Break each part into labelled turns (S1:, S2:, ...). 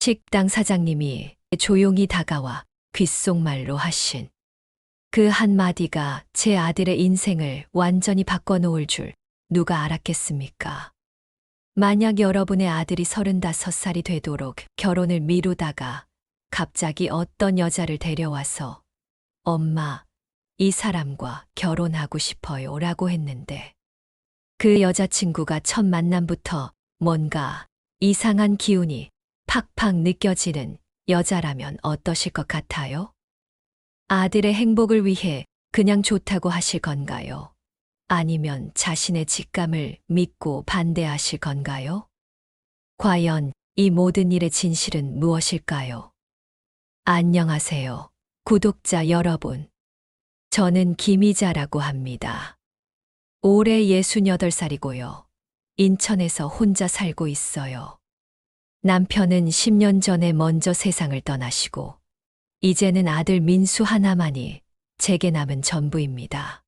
S1: 식당 사장님이 조용히 다가와 귓속말로 하신 그 한마디가 제 아들의 인생을 완전히 바꿔놓을 줄 누가 알았겠습니까? 만약 여러분의 아들이 35살이 되도록 결혼을 미루다가 갑자기 어떤 여자를 데려와서 엄마, 이 사람과 결혼하고 싶어요 라고 했는데 그 여자친구가 첫 만남부터 뭔가 이상한 기운이 팍팍 느껴지는 여자라면 어떠실 것 같아요? 아들의 행복을 위해 그냥 좋다고 하실 건가요? 아니면 자신의 직감을 믿고 반대하실 건가요? 과연 이 모든 일의 진실은 무엇일까요? 안녕하세요, 구독자 여러분. 저는 김희자라고 합니다. 올해 68살이고요. 인천에서 혼자 살고 있어요. 남편은 10년 전에 먼저 세상을 떠나시고, 이제는 아들 민수 하나만이 제게 남은 전부입니다.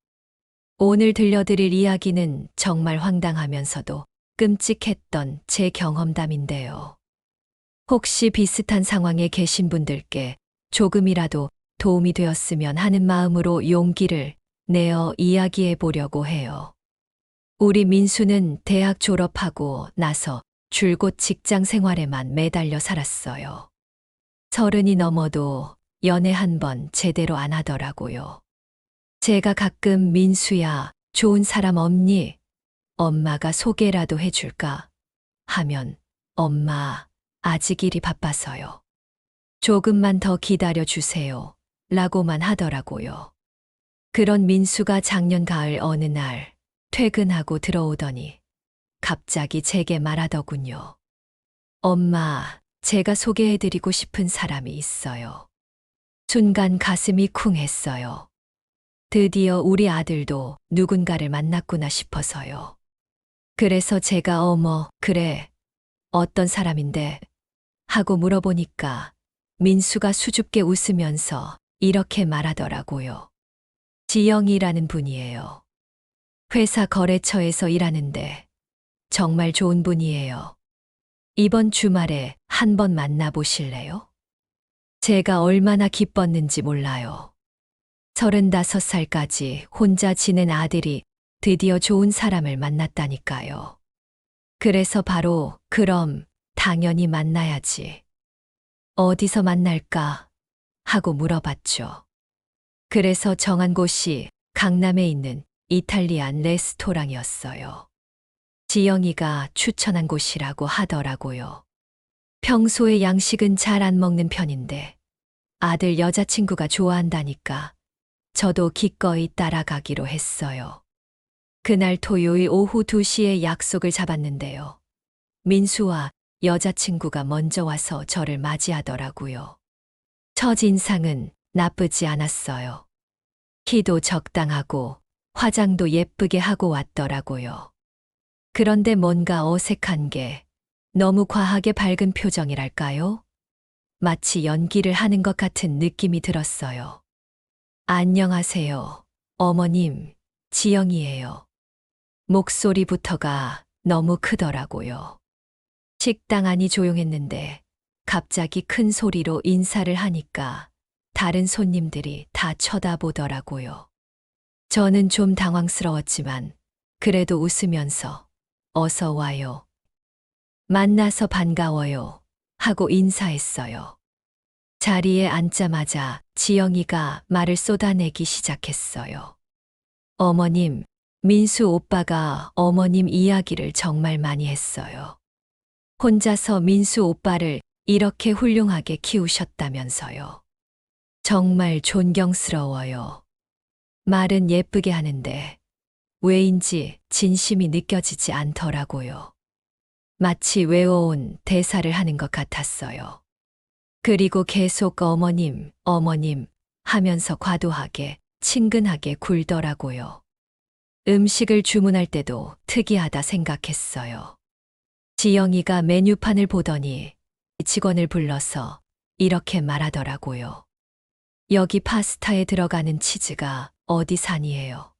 S1: 오늘 들려드릴 이야기는 정말 황당하면서도 끔찍했던 제 경험담인데요. 혹시 비슷한 상황에 계신 분들께 조금이라도 도움이 되었으면 하는 마음으로 용기를 내어 이야기해 보려고 해요. 우리 민수는 대학 졸업하고 나서 줄곧 직장 생활에만 매달려 살았어요. 30이 넘어도 연애 한 번 제대로 안 하더라고요. 제가 가끔 민수야, 좋은 사람 없니? 엄마가 소개라도 해줄까? 하면 엄마, 아직 일이 바빠서요. 조금만 더 기다려 주세요. 라고만 하더라고요. 그런 민수가 작년 가을 어느 날 퇴근하고 들어오더니 갑자기 제게 말하더군요. 엄마, 제가 소개해드리고 싶은 사람이 있어요. 순간 가슴이 쿵 했어요. 드디어 우리 아들도 누군가를 만났구나 싶어서요. 그래서 제가 어머, 그래, 어떤 사람인데? 하고 물어보니까 민수가 수줍게 웃으면서 이렇게 말하더라고요. 지영이라는 분이에요. 회사 거래처에서 일하는데 정말 좋은 분이에요. 이번 주말에 한번 만나보실래요? 제가 얼마나 기뻤는지 몰라요. 35살까지 혼자 지낸 아들이 드디어 좋은 사람을 만났다니까요. 그래서 바로 그럼 당연히 만나야지. 어디서 만날까? 하고 물어봤죠. 그래서 정한 곳이 강남에 있는 이탈리안 레스토랑이었어요. 지영이가 추천한 곳이라고 하더라고요. 평소에 양식은 잘 안 먹는 편인데 아들 여자친구가 좋아한다니까 저도 기꺼이 따라가기로 했어요. 그날 토요일 오후 2시에 약속을 잡았는데요. 민수와 여자친구가 먼저 와서 저를 맞이하더라고요. 첫인상은 나쁘지 않았어요. 키도 적당하고 화장도 예쁘게 하고 왔더라고요. 그런데 뭔가 어색한 게 너무 과하게 밝은 표정이랄까요? 마치 연기를 하는 것 같은 느낌이 들었어요. 안녕하세요, 어머님, 지영이에요. 목소리부터가 너무 크더라고요. 식당 안이 조용했는데 갑자기 큰 소리로 인사를 하니까 다른 손님들이 다 쳐다보더라고요. 저는 좀 당황스러웠지만 그래도 웃으면서 어서 와요. 만나서 반가워요. 하고 인사했어요. 자리에 앉자마자 지영이가 말을 쏟아내기 시작했어요. 어머님, 민수 오빠가 어머님 이야기를 정말 많이 했어요. 혼자서 민수 오빠를 이렇게 훌륭하게 키우셨다면서요. 정말 존경스러워요. 말은 예쁘게 하는데 왜인지 진심이 느껴지지 않더라고요. 마치 외워온 대사를 하는 것 같았어요. 그리고 계속 어머님, 어머님 하면서 과도하게 친근하게 굴더라고요. 음식을 주문할 때도 특이하다 생각했어요. 지영이가 메뉴판을 보더니 직원을 불러서 이렇게 말하더라고요. 여기 파스타에 들어가는 치즈가 어디 산이에요.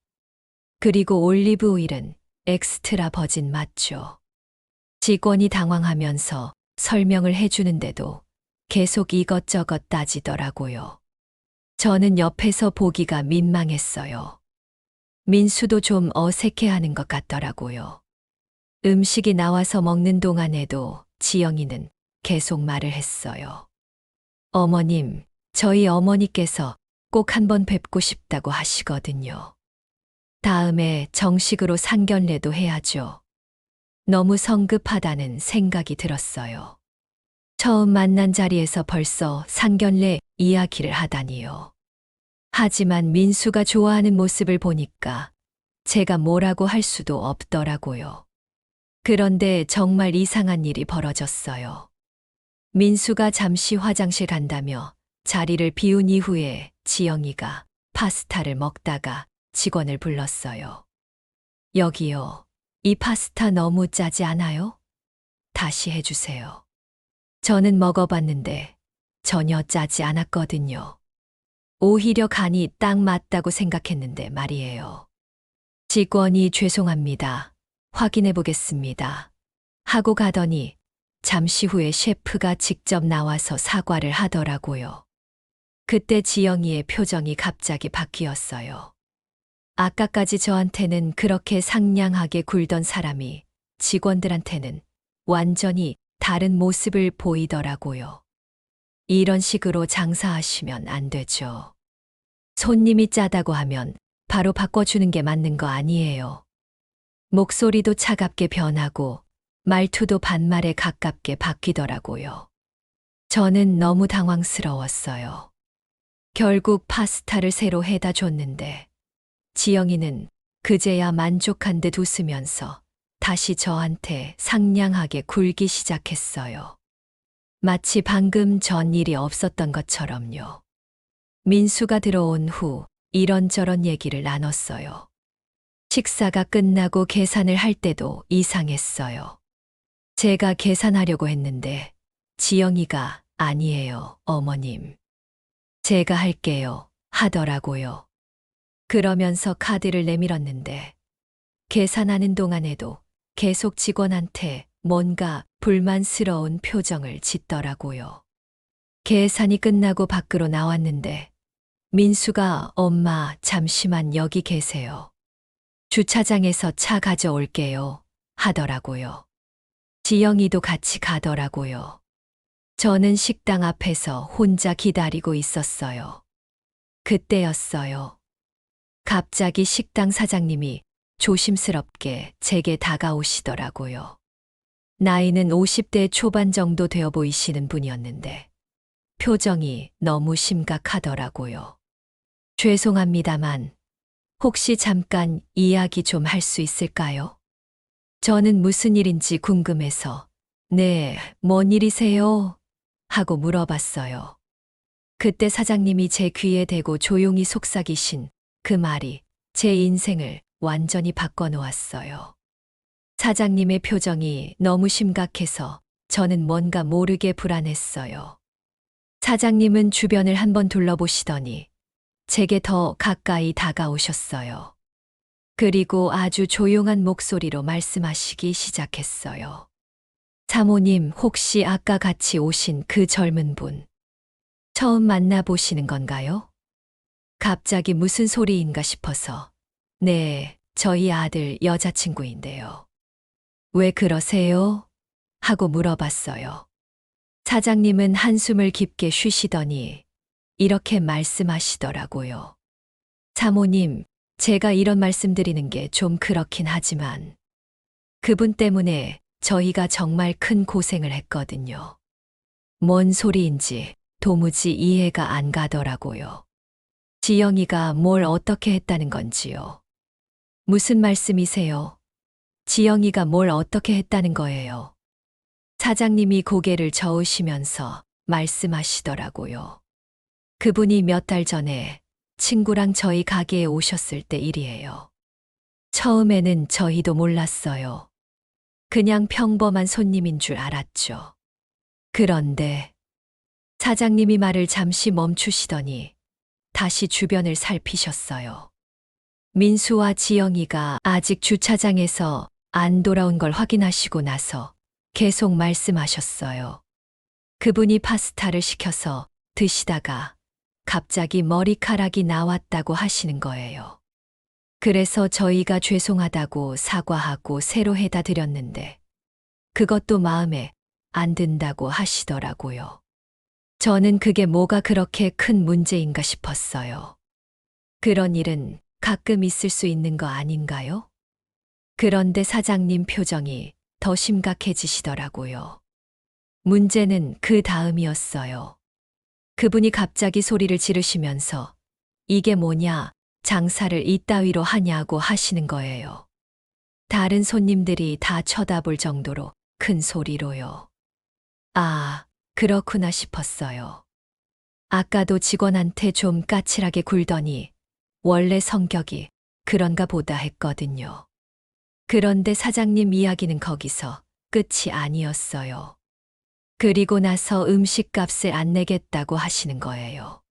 S1: 그리고 올리브 오일은 엑스트라 버진 맞죠. 직원이 당황하면서 설명을 해주는데도 계속 이것저것 따지더라고요. 저는 옆에서 보기가 민망했어요. 민수도 좀 어색해하는 것 같더라고요. 음식이 나와서 먹는 동안에도 지영이는 계속 말을 했어요. 어머님, 저희 어머니께서 꼭 한번 뵙고 싶다고 하시거든요. 다음에 정식으로 상견례도 해야죠. 너무 성급하다는 생각이 들었어요. 처음 만난 자리에서 벌써 상견례 이야기를 하다니요. 하지만 민수가 좋아하는 모습을 보니까 제가 뭐라고 할 수도 없더라고요. 그런데 정말 이상한 일이 벌어졌어요. 민수가 잠시 화장실 간다며 자리를 비운 이후에 지영이가 파스타를 먹다가 직원을 불렀어요. 여기요. 이 파스타 너무 짜지 않아요? 다시 해주세요. 저는 먹어봤는데 전혀 짜지 않았거든요. 오히려 간이 딱 맞다고 생각했는데 말이에요. 직원이 죄송합니다. 확인해 보겠습니다. 하고 가더니 잠시 후에 셰프가 직접 나와서 사과를 하더라고요. 그때 지영이의 표정이 갑자기 바뀌었어요. 아까까지 저한테는 그렇게 상냥하게 굴던 사람이 직원들한테는 완전히 다른 모습을 보이더라고요. 이런 식으로 장사하시면 안 되죠. 손님이 짜다고 하면 바로 바꿔주는 게 맞는 거 아니에요. 목소리도 차갑게 변하고 말투도 반말에 가깝게 바뀌더라고요. 저는 너무 당황스러웠어요. 결국 파스타를 새로 해다 줬는데 지영이는 그제야 만족한 듯 웃으면서 다시 저한테 상냥하게 굴기 시작했어요. 마치 방금 전 일이 없었던 것처럼요. 민수가 들어온 후 이런저런 얘기를 나눴어요. 식사가 끝나고 계산을 할 때도 이상했어요. 제가 계산하려고 했는데 지영이가 아니에요, 어머님. 제가 할게요, 하더라고요. 그러면서 카드를 내밀었는데 계산하는 동안에도 계속 직원한테 뭔가 불만스러운 표정을 짓더라고요. 계산이 끝나고 밖으로 나왔는데 민수가 엄마 잠시만 여기 계세요. 주차장에서 차 가져올게요 하더라고요. 지영이도 같이 가더라고요. 저는 식당 앞에서 혼자 기다리고 있었어요. 그때였어요. 갑자기 식당 사장님이 조심스럽게 제게 다가오시더라고요. 나이는 50대 초반 정도 되어 보이시는 분이었는데 표정이 너무 심각하더라고요. 죄송합니다만 혹시 잠깐 이야기 좀 할 수 있을까요? 저는 무슨 일인지 궁금해서 네, 뭔 일이세요? 하고 물어봤어요. 그때 사장님이 제 귀에 대고 조용히 속삭이신 그 말이 제 인생을 완전히 바꿔놓았어요. 사장님의 표정이 너무 심각해서 저는 뭔가 모르게 불안했어요. 사장님은 주변을 한번 둘러보시더니 제게 더 가까이 다가오셨어요. 그리고 아주 조용한 목소리로 말씀하시기 시작했어요. 사모님, 혹시 아까 같이 오신 그 젊은 분, 처음 만나보시는 건가요? 갑자기 무슨 소리인가 싶어서, 네, 저희 아들 여자친구인데요. 왜 그러세요? 하고 물어봤어요. 사장님은 한숨을 깊게 쉬시더니 이렇게 말씀하시더라고요. 사모님, 제가 이런 말씀드리는 게 좀 그렇긴 하지만 그분 때문에 저희가 정말 큰 고생을 했거든요. 뭔 소리인지 도무지 이해가 안 가더라고요. 지영이가 뭘 어떻게 했다는 건지요. 무슨 말씀이세요? 지영이가 뭘 어떻게 했다는 거예요. 사장님이 고개를 저으시면서 말씀하시더라고요. 그분이 몇 달 전에 친구랑 저희 가게에 오셨을 때 일이에요. 처음에는 저희도 몰랐어요. 그냥 평범한 손님인 줄 알았죠. 그런데 사장님이 말을 잠시 멈추시더니 다시 주변을 살피셨어요. 민수와 지영이가 아직 주차장에서 안 돌아온 걸 확인하시고 나서 계속 말씀하셨어요. 그분이 파스타를 시켜서 드시다가 갑자기 머리카락이 나왔다고 하시는 거예요. 그래서 저희가 죄송하다고 사과하고 새로 해다 드렸는데 그것도 마음에 안 든다고 하시더라고요. 저는 그게 뭐가 그렇게 큰 문제인가 싶었어요. 그런 일은 가끔 있을 수 있는 거 아닌가요? 그런데 사장님 표정이 더 심각해지시더라고요. 문제는 그 다음이었어요. 그분이 갑자기 소리를 지르시면서 이게 뭐냐, 장사를 이따위로 하냐고 하시는 거예요. 다른 손님들이 다 쳐다볼 정도로 큰 소리로요. 아, 그렇구나 싶었어요. 아까도 직원한테 좀 까칠하게 굴더니 원래 성격이 그런가 보다 했거든요. 그런데 사장님 이야기는 거기서 끝이 아니었어요. 그리고 나서 음식값을 안 내겠다고 하시는 거예요.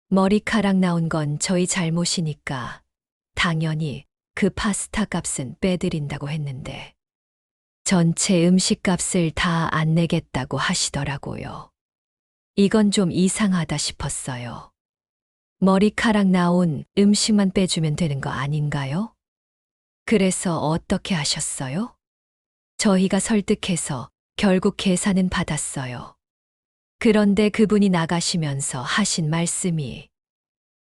S1: 머리카락 나온 건 저희 잘못이니까 당연히 그 파스타 값은 빼드린다고 했는데 전체 음식값을 다 안 내겠다고 하시더라고요. 이건 좀 이상하다 싶었어요. 머리카락 나온 음식만 빼주면 되는 거 아닌가요? 그래서 어떻게 하셨어요? 저희가 설득해서 결국 계산은 받았어요. 그런데 그분이 나가시면서 하신 말씀이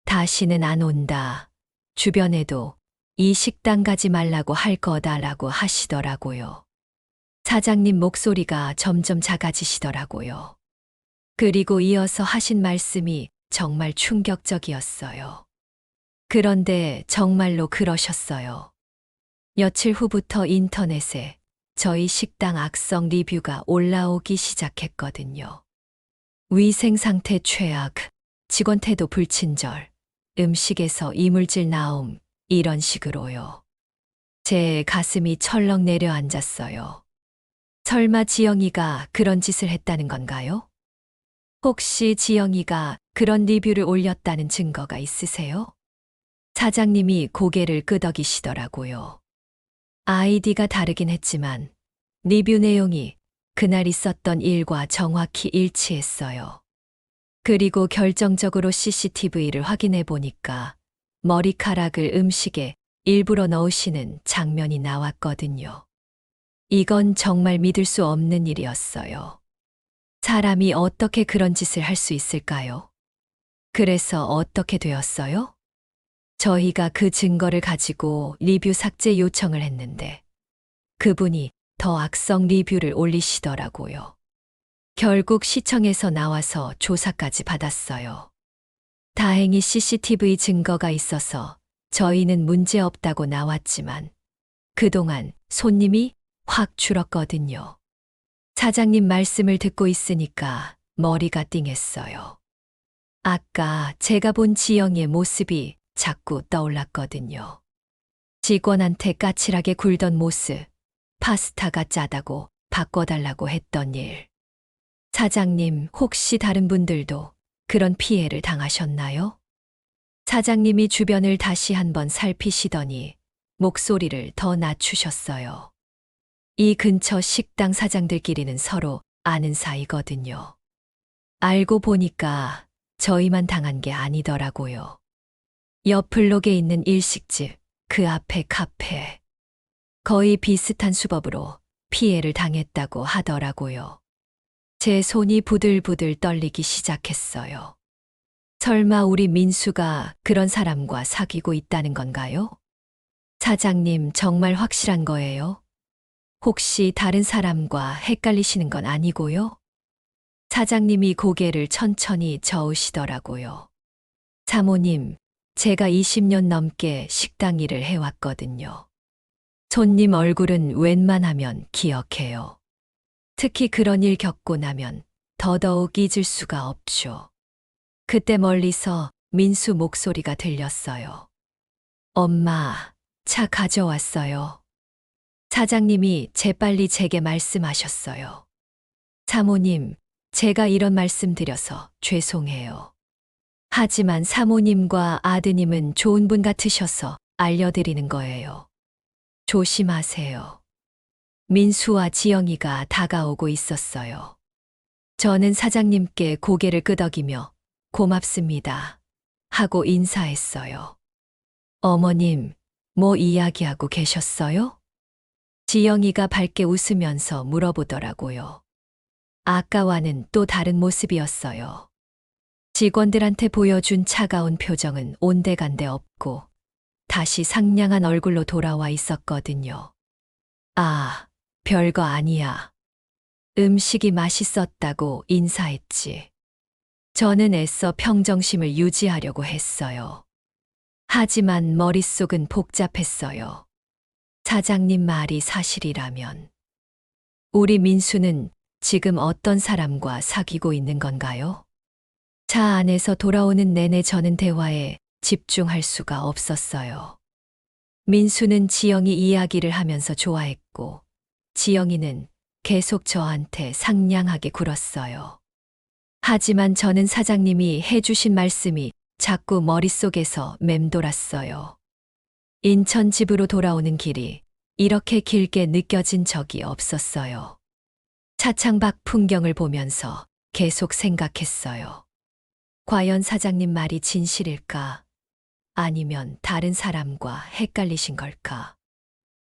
S1: 다시는 안 온다. 주변에도 이 식당 가지 말라고 할 거다라고 하시더라고요. 사장님 목소리가 점점 작아지시더라고요. 그리고 이어서 하신 말씀이 정말 충격적이었어요. 그런데 정말로 그러셨어요. 며칠 후부터 인터넷에 저희 식당 악성 리뷰가 올라오기 시작했거든요. 위생 상태 최악, 직원 태도 불친절, 음식에서 이물질 나옴, 이런 식으로요. 제 가슴이 철렁 내려앉았어요. 설마 지영이가 그런 짓을 했다는 건가요? 혹시 지영이가 그런 리뷰를 올렸다는 증거가 있으세요? 사장님이 고개를 끄덕이시더라고요. 아이디가 다르긴 했지만 리뷰 내용이 그날 있었던 일과 정확히 일치했어요. 그리고 결정적으로 CCTV를 확인해 보니까 머리카락을 음식에 일부러 넣으시는 장면이 나왔거든요. 이건 정말 믿을 수 없는 일이었어요. 사람이 어떻게 그런 짓을 할 수 있을까요? 그래서 어떻게 되었어요? 저희가 그 증거를 가지고 리뷰 삭제 요청을 했는데 그분이 더 악성 리뷰를 올리시더라고요. 결국 시청에서 나와서 조사까지 받았어요. 다행히 CCTV 증거가 있어서 저희는 문제 없다고 나왔지만 그동안 손님이 확 줄었거든요. 사장님 말씀을 듣고 있으니까 머리가 띵했어요. 아까 제가 본 지영이의 모습이 자꾸 떠올랐거든요. 직원한테 까칠하게 굴던 모습, 파스타가 짜다고 바꿔달라고 했던 일. 사장님, 혹시 다른 분들도 그런 피해를 당하셨나요? 사장님이 주변을 다시 한번 살피시더니 목소리를 더 낮추셨어요. 이 근처 식당 사장들끼리는 서로 아는 사이거든요. 알고 보니까 저희만 당한 게 아니더라고요. 옆 블록에 있는 일식집, 그 앞에 카페. 거의 비슷한 수법으로 피해를 당했다고 하더라고요. 제 손이 부들부들 떨리기 시작했어요. 설마 우리 민수가 그런 사람과 사귀고 있다는 건가요? 사장님, 정말 확실한 거예요? 혹시 다른 사람과 헷갈리시는 건 아니고요? 사장님이 고개를 천천히 저으시더라고요. 사모님, 제가 20년 넘게 식당 일을 해왔거든요. 손님 얼굴은 웬만하면 기억해요. 특히 그런 일 겪고 나면 더더욱 잊을 수가 없죠. 그때 멀리서 민수 목소리가 들렸어요. 엄마, 차 가져왔어요. 사장님이 재빨리 제게 말씀하셨어요. 사모님, 제가 이런 말씀 드려서 죄송해요. 하지만 사모님과 아드님은 좋은 분 같으셔서 알려드리는 거예요. 조심하세요. 민수와 지영이가 다가오고 있었어요. 저는 사장님께 고개를 끄덕이며 고맙습니다 하고 인사했어요. 어머님, 뭐 이야기하고 계셨어요? 지영이가 밝게 웃으면서 물어보더라고요. 아까와는 또 다른 모습이었어요. 직원들한테 보여준 차가운 표정은 온데간데 없고 다시 상냥한 얼굴로 돌아와 있었거든요. 아, 별거 아니야. 음식이 맛있었다고 인사했지. 저는 애써 평정심을 유지하려고 했어요. 하지만 머릿속은 복잡했어요. 사장님 말이 사실이라면 우리 민수는 지금 어떤 사람과 사귀고 있는 건가요? 차 안에서 돌아오는 내내 저는 대화에 집중할 수가 없었어요. 민수는 지영이 이야기를 하면서 좋아했고, 지영이는 계속 저한테 상냥하게 굴었어요. 하지만 저는 사장님이 해주신 말씀이 자꾸 머릿속에서 맴돌았어요. 인천 집으로 돌아오는 길이 이렇게 길게 느껴진 적이 없었어요. 차창 밖 풍경을 보면서 계속 생각했어요. 과연 사장님 말이 진실일까? 아니면 다른 사람과 헷갈리신 걸까?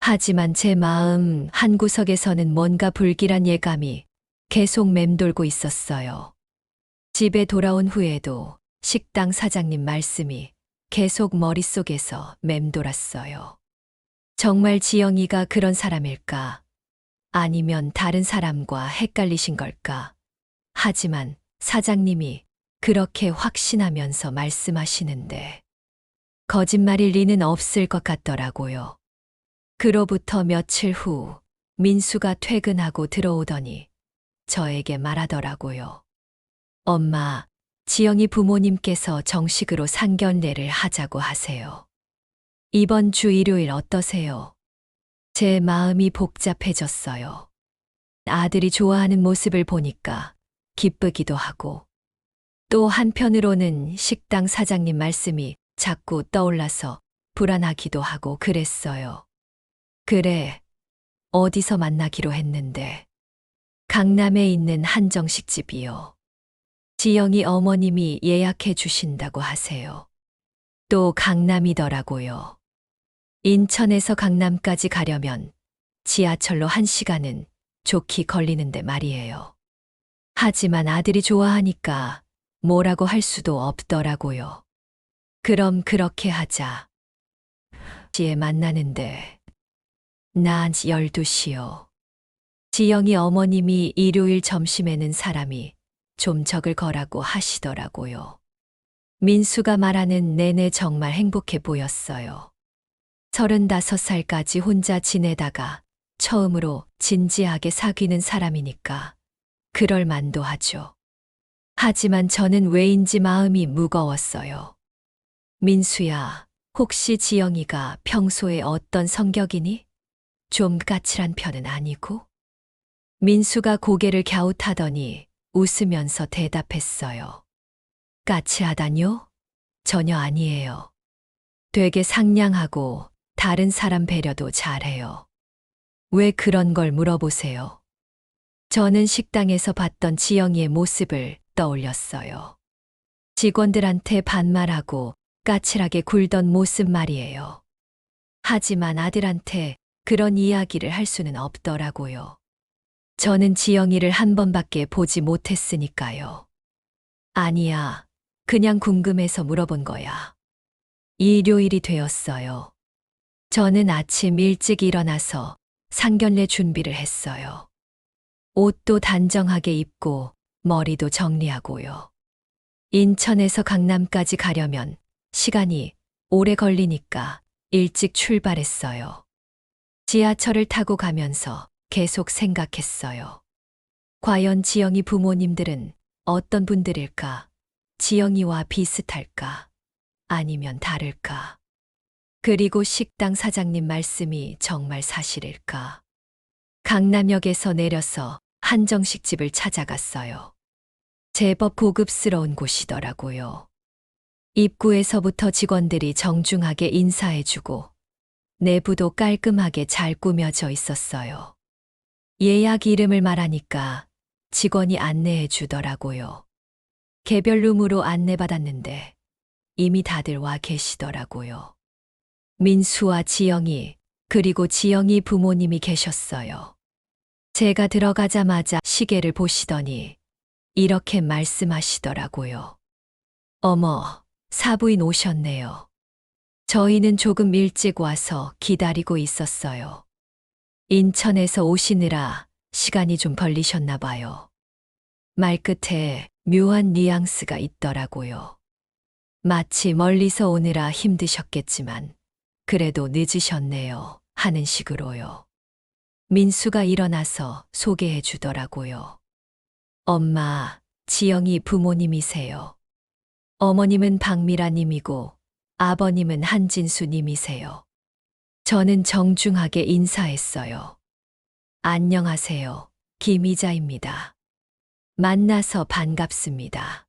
S1: 하지만 제 마음 한구석에서는 뭔가 불길한 예감이 계속 맴돌고 있었어요. 집에 돌아온 후에도 식당 사장님 말씀이 계속 머릿속에서 맴돌았어요. 정말 지영이가 그런 사람일까? 아니면 다른 사람과 헷갈리신 걸까? 하지만 사장님이 그렇게 확신하면서 말씀하시는데 거짓말일 리는 없을 것 같더라고요. 그로부터 며칠 후 민수가 퇴근하고 들어오더니 저에게 말하더라고요. 엄마, 지영이 부모님께서 정식으로 상견례를 하자고 하세요. 이번 주 일요일 어떠세요? 제 마음이 복잡해졌어요. 아들이 좋아하는 모습을 보니까 기쁘기도 하고 또 한편으로는 식당 사장님 말씀이 자꾸 떠올라서 불안하기도 하고 그랬어요. 그래, 어디서 만나기로 했는데. 강남에 있는 한정식집이요. 지영이 어머님이 예약해 주신다고 하세요. 또 강남이더라고요. 인천에서 강남까지 가려면 지하철로 1시간은 좋게 걸리는데 말이에요. 하지만 아들이 좋아하니까 뭐라고 할 수도 없더라고요. 그럼 그렇게 하자. 지에 만나는데 낮 12시요. 지영이 어머님이 일요일 점심에는 사람이 좀 적을 거라고 하시더라고요. 민수가 말하는 내내 정말 행복해 보였어요. 35살까지 혼자 지내다가 처음으로 진지하게 사귀는 사람이니까 그럴 만도 하죠. 하지만 저는 왜인지 마음이 무거웠어요. 민수야, 혹시 지영이가 평소에 어떤 성격이니? 좀 까칠한 편은 아니고? 민수가 고개를 갸웃하더니 웃으면서 대답했어요. 까칠하다뇨? 전혀 아니에요. 되게 상냥하고 다른 사람 배려도 잘해요. 왜 그런 걸 물어보세요? 저는 식당에서 봤던 지영이의 모습을 떠올렸어요. 직원들한테 반말하고 까칠하게 굴던 모습 말이에요. 하지만 아들한테 그런 이야기를 할 수는 없더라고요. 저는 지영이를 한 번밖에 보지 못했으니까요. 아니야, 그냥 궁금해서 물어본 거야. 일요일이 되었어요. 저는 아침 일찍 일어나서 상견례 준비를 했어요. 옷도 단정하게 입고 머리도 정리하고요. 인천에서 강남까지 가려면 시간이 오래 걸리니까 일찍 출발했어요. 지하철을 타고 가면서 계속 생각했어요. 과연 지영이 부모님들은 어떤 분들일까? 지영이와 비슷할까? 아니면 다를까? 그리고 식당 사장님 말씀이 정말 사실일까? 강남역에서 내려서 한정식집을 찾아갔어요. 제법 고급스러운 곳이더라고요. 입구에서부터 직원들이 정중하게 인사해주고 내부도 깔끔하게 잘 꾸며져 있었어요. 예약 이름을 말하니까 직원이 안내해 주더라고요. 개별룸으로 안내받았는데 이미 다들 와 계시더라고요. 민수와 지영이, 그리고 지영이 부모님이 계셨어요. 제가 들어가자마자 시계를 보시더니 이렇게 말씀하시더라고요. 어머, 사부인 오셨네요. 저희는 조금 일찍 와서 기다리고 있었어요. 인천에서 오시느라 시간이 좀 걸리셨나 봐요. 말끝에 묘한 뉘앙스가 있더라고요. 마치 멀리서 오느라 힘드셨겠지만 그래도 늦으셨네요 하는 식으로요. 민수가 일어나서 소개해 주더라고요. 엄마, 지영이 부모님이세요. 어머님은 박미라님이고 아버님은 한진수님이세요. 저는 정중하게 인사했어요. 안녕하세요. 김이자입니다. 만나서 반갑습니다.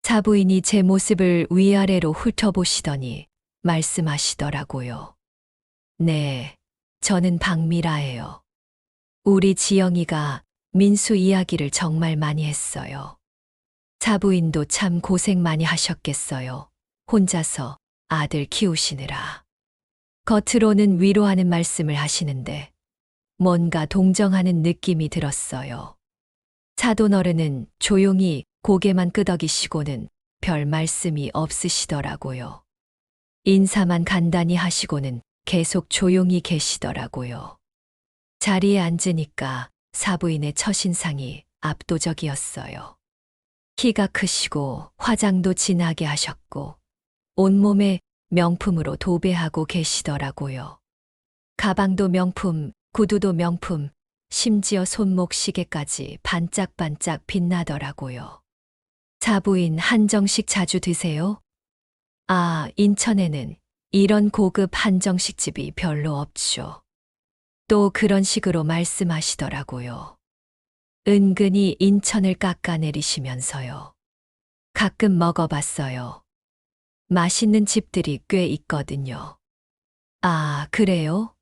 S1: 사부인이 제 모습을 위아래로 훑어보시더니 말씀하시더라고요. 네, 저는 박미라예요. 우리 지영이가 민수 이야기를 정말 많이 했어요. 사부인도 참 고생 많이 하셨겠어요. 혼자서 아들 키우시느라. 겉으로는 위로하는 말씀을 하시는데 뭔가 동정하는 느낌이 들었어요. 사돈어른은 조용히 고개만 끄덕이시고는 별 말씀이 없으시더라고요. 인사만 간단히 하시고는 계속 조용히 계시더라고요. 자리에 앉으니까 사부인의 첫인상이 압도적이었어요. 키가 크시고 화장도 진하게 하셨고 온몸에 명품으로 도배하고 계시더라고요. 가방도 명품, 구두도 명품, 심지어 손목 시계까지 반짝반짝 빛나더라고요. 사부인 한정식 자주 드세요? 아, 인천에는 이런 고급 한정식 집이 별로 없죠. 또 그런 식으로 말씀하시더라고요. 은근히 인천을 깎아내리시면서요. 가끔 먹어봤어요. 맛있는 집들이 꽤 있거든요. 아, 그래요?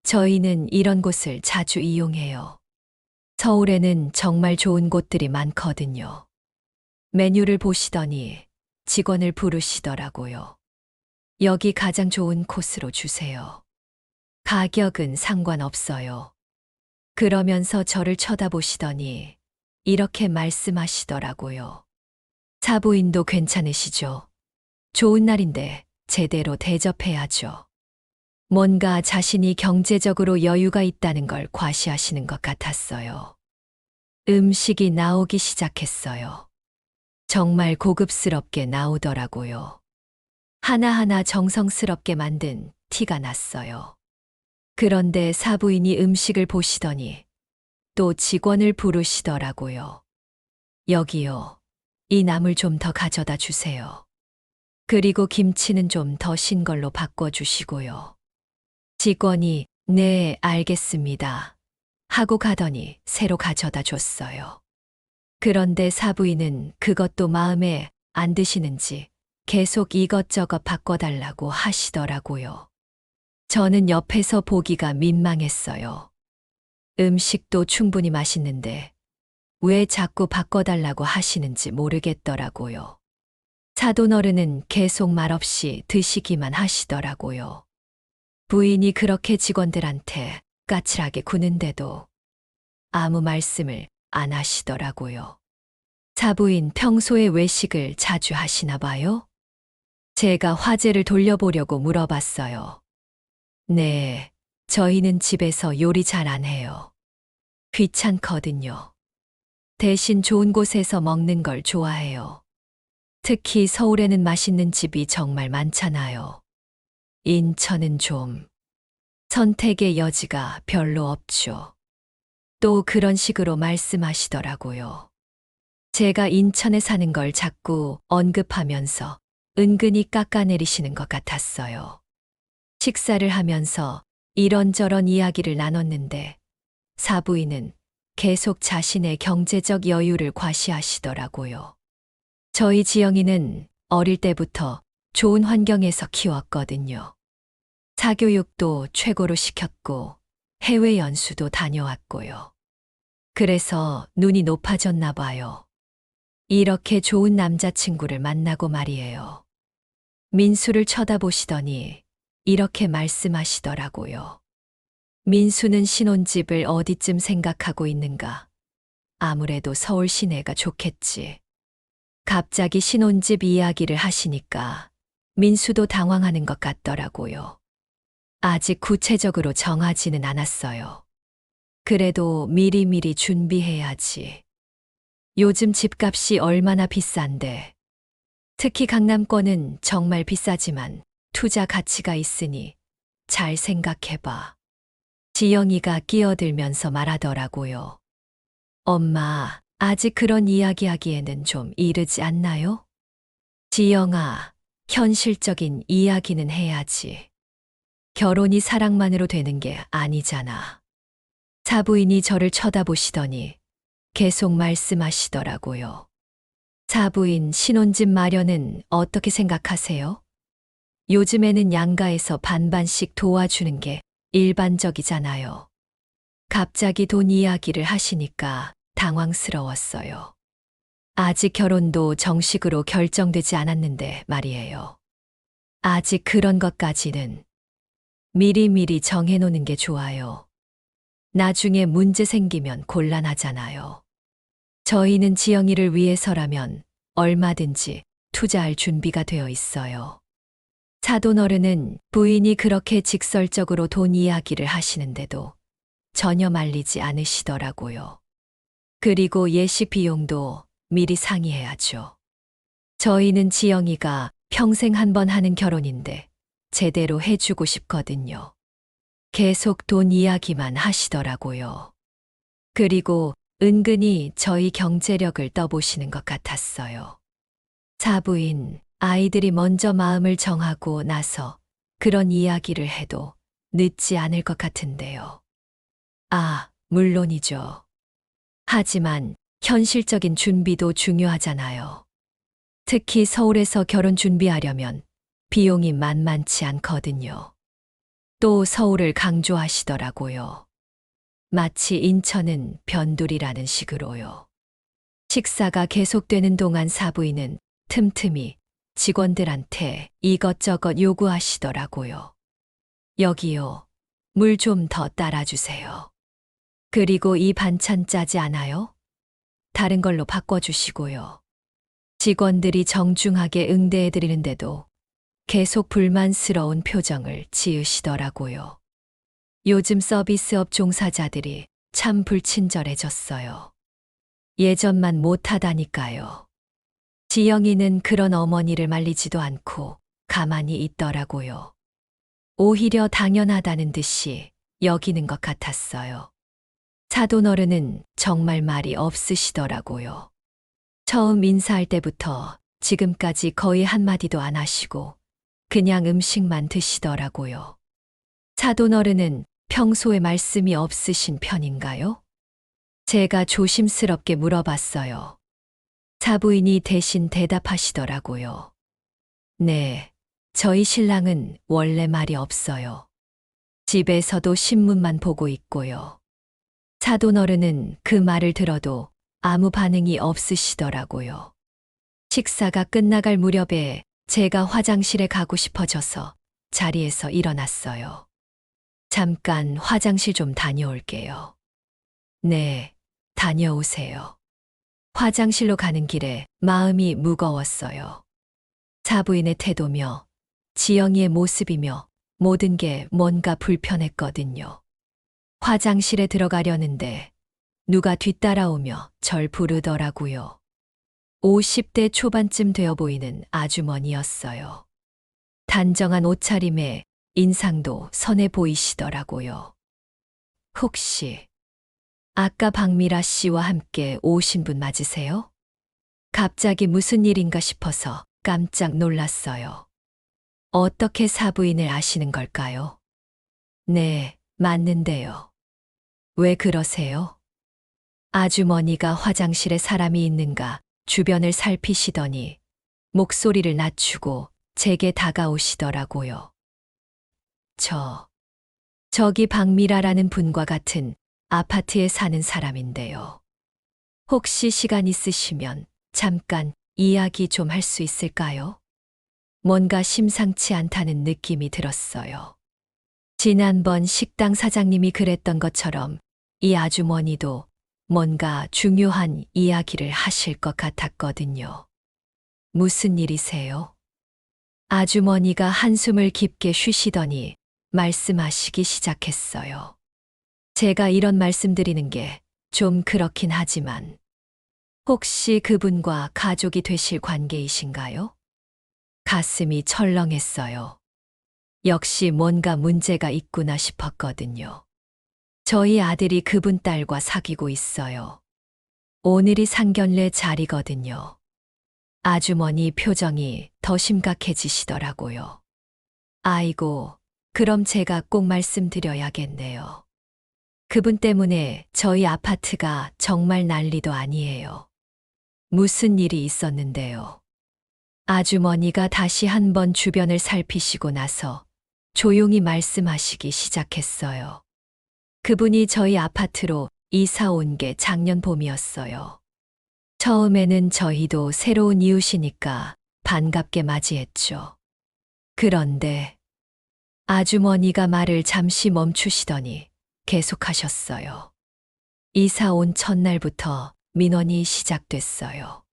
S1: 저희는 이런 곳을 자주 이용해요. 서울에는 정말 좋은 곳들이 많거든요. 메뉴를 보시더니 직원을 부르시더라고요. 여기 가장 좋은 코스로 주세요. 가격은 상관없어요. 그러면서 저를 쳐다보시더니 이렇게 말씀하시더라고요. 사부인도 괜찮으시죠? 좋은 날인데 제대로 대접해야죠. 뭔가 자신이 경제적으로 여유가 있다는 걸 과시하시는 것 같았어요. 음식이 나오기 시작했어요. 정말 고급스럽게 나오더라고요. 하나하나 정성스럽게 만든 티가 났어요. 그런데 사부인이 음식을 보시더니 또 직원을 부르시더라고요. 여기요. 이 나물 좀 더 가져다 주세요. 그리고 김치는 좀 더 신 걸로 바꿔주시고요. 직원이 네, 알겠습니다. 하고 가더니 새로 가져다 줬어요. 그런데 사부인은 그것도 마음에 안 드시는지 계속 이것저것 바꿔달라고 하시더라고요. 저는 옆에서 보기가 민망했어요. 음식도 충분히 맛있는데 왜 자꾸 바꿔달라고 하시는지 모르겠더라고요. 사돈어른은 계속 말없이 드시기만 하시더라고요. 부인이 그렇게 직원들한테 까칠하게 구는데도 아무 말씀을 안 하시더라고요. 사부인 평소에 외식을 자주 하시나 봐요? 제가 화제를 돌려보려고 물어봤어요. 네, 저희는 집에서 요리 잘 안 해요. 귀찮거든요. 대신 좋은 곳에서 먹는 걸 좋아해요. 특히 서울에는 맛있는 집이 정말 많잖아요. 인천은 좀 선택의 여지가 별로 없죠. 또 그런 식으로 말씀하시더라고요. 제가 인천에 사는 걸 자꾸 언급하면서 은근히 깎아내리시는 것 같았어요. 식사를 하면서 이런저런 이야기를 나눴는데 사부인은 계속 자신의 경제적 여유를 과시하시더라고요. 저희 지영이는 어릴 때부터 좋은 환경에서 키웠거든요. 사교육도 최고로 시켰고 해외 연수도 다녀왔고요. 그래서 눈이 높아졌나 봐요. 이렇게 좋은 남자친구를 만나고 말이에요. 민수를 쳐다보시더니 이렇게 말씀하시더라고요. 민수는 신혼집을 어디쯤 생각하고 있는가? 아무래도 서울 시내가 좋겠지. 갑자기 신혼집 이야기를 하시니까 민수도 당황하는 것 같더라고요. 아직 구체적으로 정하지는 않았어요. 그래도 미리미리 준비해야지. 요즘 집값이 얼마나 비싼데. 특히 강남권은 정말 비싸지만 투자 가치가 있으니 잘 생각해봐. 지영이가 끼어들면서 말하더라고요. 엄마, 아직 그런 이야기 하기에는 좀 이르지 않나요? 지영아, 현실적인 이야기는 해야지. 결혼이 사랑만으로 되는 게 아니잖아. 사부인이 저를 쳐다보시더니 계속 말씀하시더라고요. 사부인 신혼집 마련은 어떻게 생각하세요? 요즘에는 양가에서 반반씩 도와주는 게 일반적이잖아요. 갑자기 돈 이야기를 하시니까 당황스러웠어요. 아직 결혼도 정식으로 결정되지 않았는데 말이에요. 아직 그런 것까지는 미리미리 정해놓는 게 좋아요. 나중에 문제 생기면 곤란하잖아요. 저희는 지영이를 위해서라면 얼마든지 투자할 준비가 되어 있어요. 사돈어른은 부인이 그렇게 직설적으로 돈 이야기를 하시는데도 전혀 말리지 않으시더라고요. 그리고 예식 비용도 미리 상의해야죠. 저희는 지영이가 평생 한 번 하는 결혼인데 제대로 해주고 싶거든요. 계속 돈 이야기만 하시더라고요. 그리고 은근히 저희 경제력을 떠보시는 것 같았어요. 사부인, 아이들이 먼저 마음을 정하고 나서 그런 이야기를 해도 늦지 않을 것 같은데요. 아, 물론이죠. 하지만 현실적인 준비도 중요하잖아요. 특히 서울에서 결혼 준비하려면 비용이 만만치 않거든요. 또 서울을 강조하시더라고요. 마치 인천은 변두리라는 식으로요. 식사가 계속되는 동안 사부인은 틈틈이 직원들한테 이것저것 요구하시더라고요. 여기요. 물 좀 더 따라주세요. 그리고 이 반찬 짜지 않아요? 다른 걸로 바꿔주시고요. 직원들이 정중하게 응대해드리는데도 계속 불만스러운 표정을 지으시더라고요. 요즘 서비스업 종사자들이 참 불친절해졌어요. 예전만 못하다니까요. 지영이는 그런 어머니를 말리지도 않고 가만히 있더라고요. 오히려 당연하다는 듯이 여기는 것 같았어요. 사돈어른은 정말 말이 없으시더라고요. 처음 인사할 때부터 지금까지 거의 한마디도 안 하시고 그냥 음식만 드시더라고요. 사돈어른은 평소에 말씀이 없으신 편인가요? 제가 조심스럽게 물어봤어요. 사부인이 대신 대답하시더라고요. 네, 저희 신랑은 원래 말이 없어요. 집에서도 신문만 보고 있고요. 사돈어른은 그 말을 들어도 아무 반응이 없으시더라고요. 식사가 끝나갈 무렵에 제가 화장실에 가고 싶어져서 자리에서 일어났어요. 잠깐 화장실 좀 다녀올게요. 네, 다녀오세요. 화장실로 가는 길에 마음이 무거웠어요. 사부인의 태도며 지영이의 모습이며 모든 게 뭔가 불편했거든요. 화장실에 들어가려는데 누가 뒤따라오며 절 부르더라고요. 50대 초반쯤 되어 보이는 아주머니였어요. 단정한 옷차림에 인상도 선해 보이시더라고요. 혹시 아까 박미라 씨와 함께 오신 분 맞으세요? 갑자기 무슨 일인가 싶어서 깜짝 놀랐어요. 어떻게 사부인을 아시는 걸까요? 네, 맞는데요. 왜 그러세요? 아주머니가 화장실에 사람이 있는가 주변을 살피시더니 목소리를 낮추고 제게 다가오시더라고요. 저기 박미라라는 분과 같은 아파트에 사는 사람인데요. 혹시 시간 있으시면 잠깐 이야기 좀 할 수 있을까요? 뭔가 심상치 않다는 느낌이 들었어요. 지난번 식당 사장님이 그랬던 것처럼 이 아주머니도 뭔가 중요한 이야기를 하실 것 같았거든요. 무슨 일이세요? 아주머니가 한숨을 깊게 쉬시더니 말씀하시기 시작했어요. 제가 이런 말씀드리는 게 좀 그렇긴 하지만 혹시 그분과 가족이 되실 관계이신가요? 가슴이 철렁했어요. 역시 뭔가 문제가 있구나 싶었거든요. 저희 아들이 그분 딸과 사귀고 있어요. 오늘이 상견례 자리거든요. 아주머니 표정이 더 심각해지시더라고요. 아이고, 그럼 제가 꼭 말씀드려야겠네요. 그분 때문에 저희 아파트가 정말 난리도 아니에요. 무슨 일이 있었는데요. 아주머니가 다시 한번 주변을 살피시고 나서 조용히 말씀하시기 시작했어요. 그분이 저희 아파트로 이사 온 게 작년 봄이었어요. 처음에는 저희도 새로운 이웃이니까 반갑게 맞이했죠. 그런데 아주머니가 말을 잠시 멈추시더니 계속하셨어요. 이사 온 첫날부터 민원이 시작됐어요.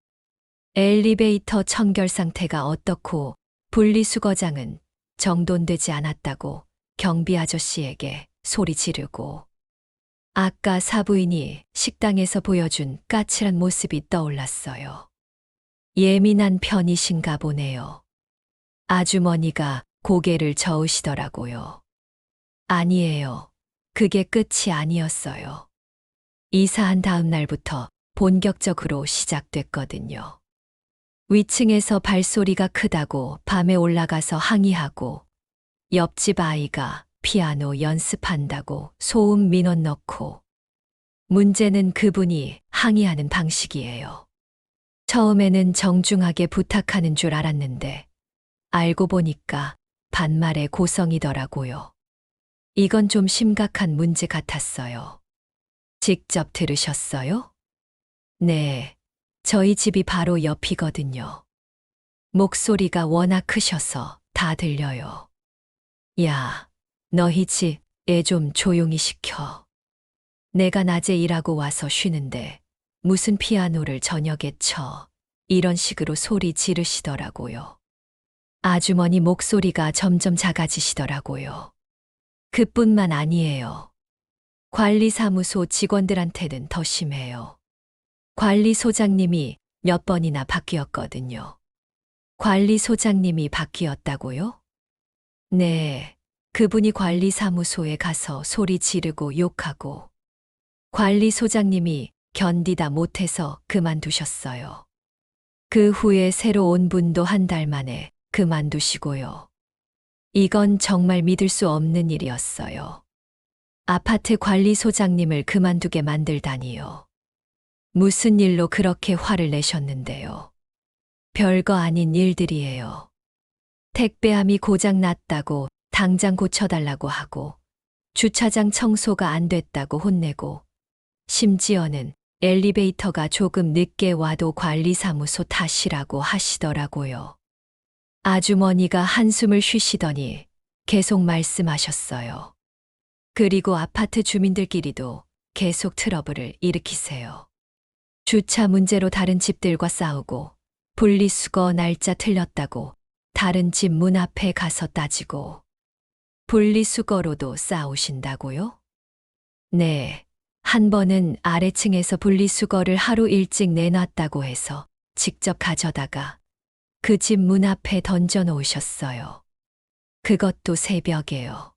S1: 엘리베이터 청결 상태가 어떻고 분리수거장은 정돈되지 않았다고 경비 아저씨에게 소리 지르고 아까 사부인이 식당에서 보여준 까칠한 모습이 떠올랐어요. 예민한 편이신가 보네요. 아주머니가 고개를 저으시더라고요. 아니에요. 그게 끝이 아니었어요. 이사한 다음 날부터 본격적으로 시작됐거든요. 위층에서 발소리가 크다고 밤에 올라가서 항의하고 옆집 아이가 피아노 연습한다고 소음 민원 넣고 문제는 그분이 항의하는 방식이에요. 처음에는 정중하게 부탁하는 줄 알았는데 알고 보니까 반말의 고성이더라고요. 이건 좀 심각한 문제 같았어요. 직접 들으셨어요? 네, 저희 집이 바로 옆이거든요. 목소리가 워낙 크셔서 다 들려요. 야, 너희 집 애 좀 조용히 시켜. 내가 낮에 일하고 와서 쉬는데 무슨 피아노를 저녁에 쳐. 이런 식으로 소리 지르시더라고요. 아주머니 목소리가 점점 작아지시더라고요. 그뿐만 아니에요. 관리사무소 직원들한테는 더 심해요. 관리소장님이 몇 번이나 바뀌었거든요. 관리소장님이 바뀌었다고요? 네, 그분이 관리사무소에 가서 소리 지르고 욕하고 관리소장님이 견디다 못해서 그만두셨어요. 그 후에 새로 온 분도 한 달 만에 그만두시고요. 이건 정말 믿을 수 없는 일이었어요. 아파트 관리소장님을 그만두게 만들다니요. 무슨 일로 그렇게 화를 내셨는데요. 별거 아닌 일들이에요. 택배함이 고장 났다고 당장 고쳐달라고 하고 주차장 청소가 안 됐다고 혼내고 심지어는 엘리베이터가 조금 늦게 와도 관리사무소 탓이라고 하시더라고요. 아주머니가 한숨을 쉬시더니 계속 말씀하셨어요. 그리고 아파트 주민들끼리도 계속 트러블을 일으키세요. 주차 문제로 다른 집들과 싸우고 분리수거 날짜 틀렸다고 다른 집 문 앞에 가서 따지고 분리수거로도 싸우신다고요? 네, 한 번은 아래층에서 분리수거를 하루 일찍 내놨다고 해서 직접 가져다가 그 집 문 앞에 던져 놓으셨어요. 그것도 새벽에요.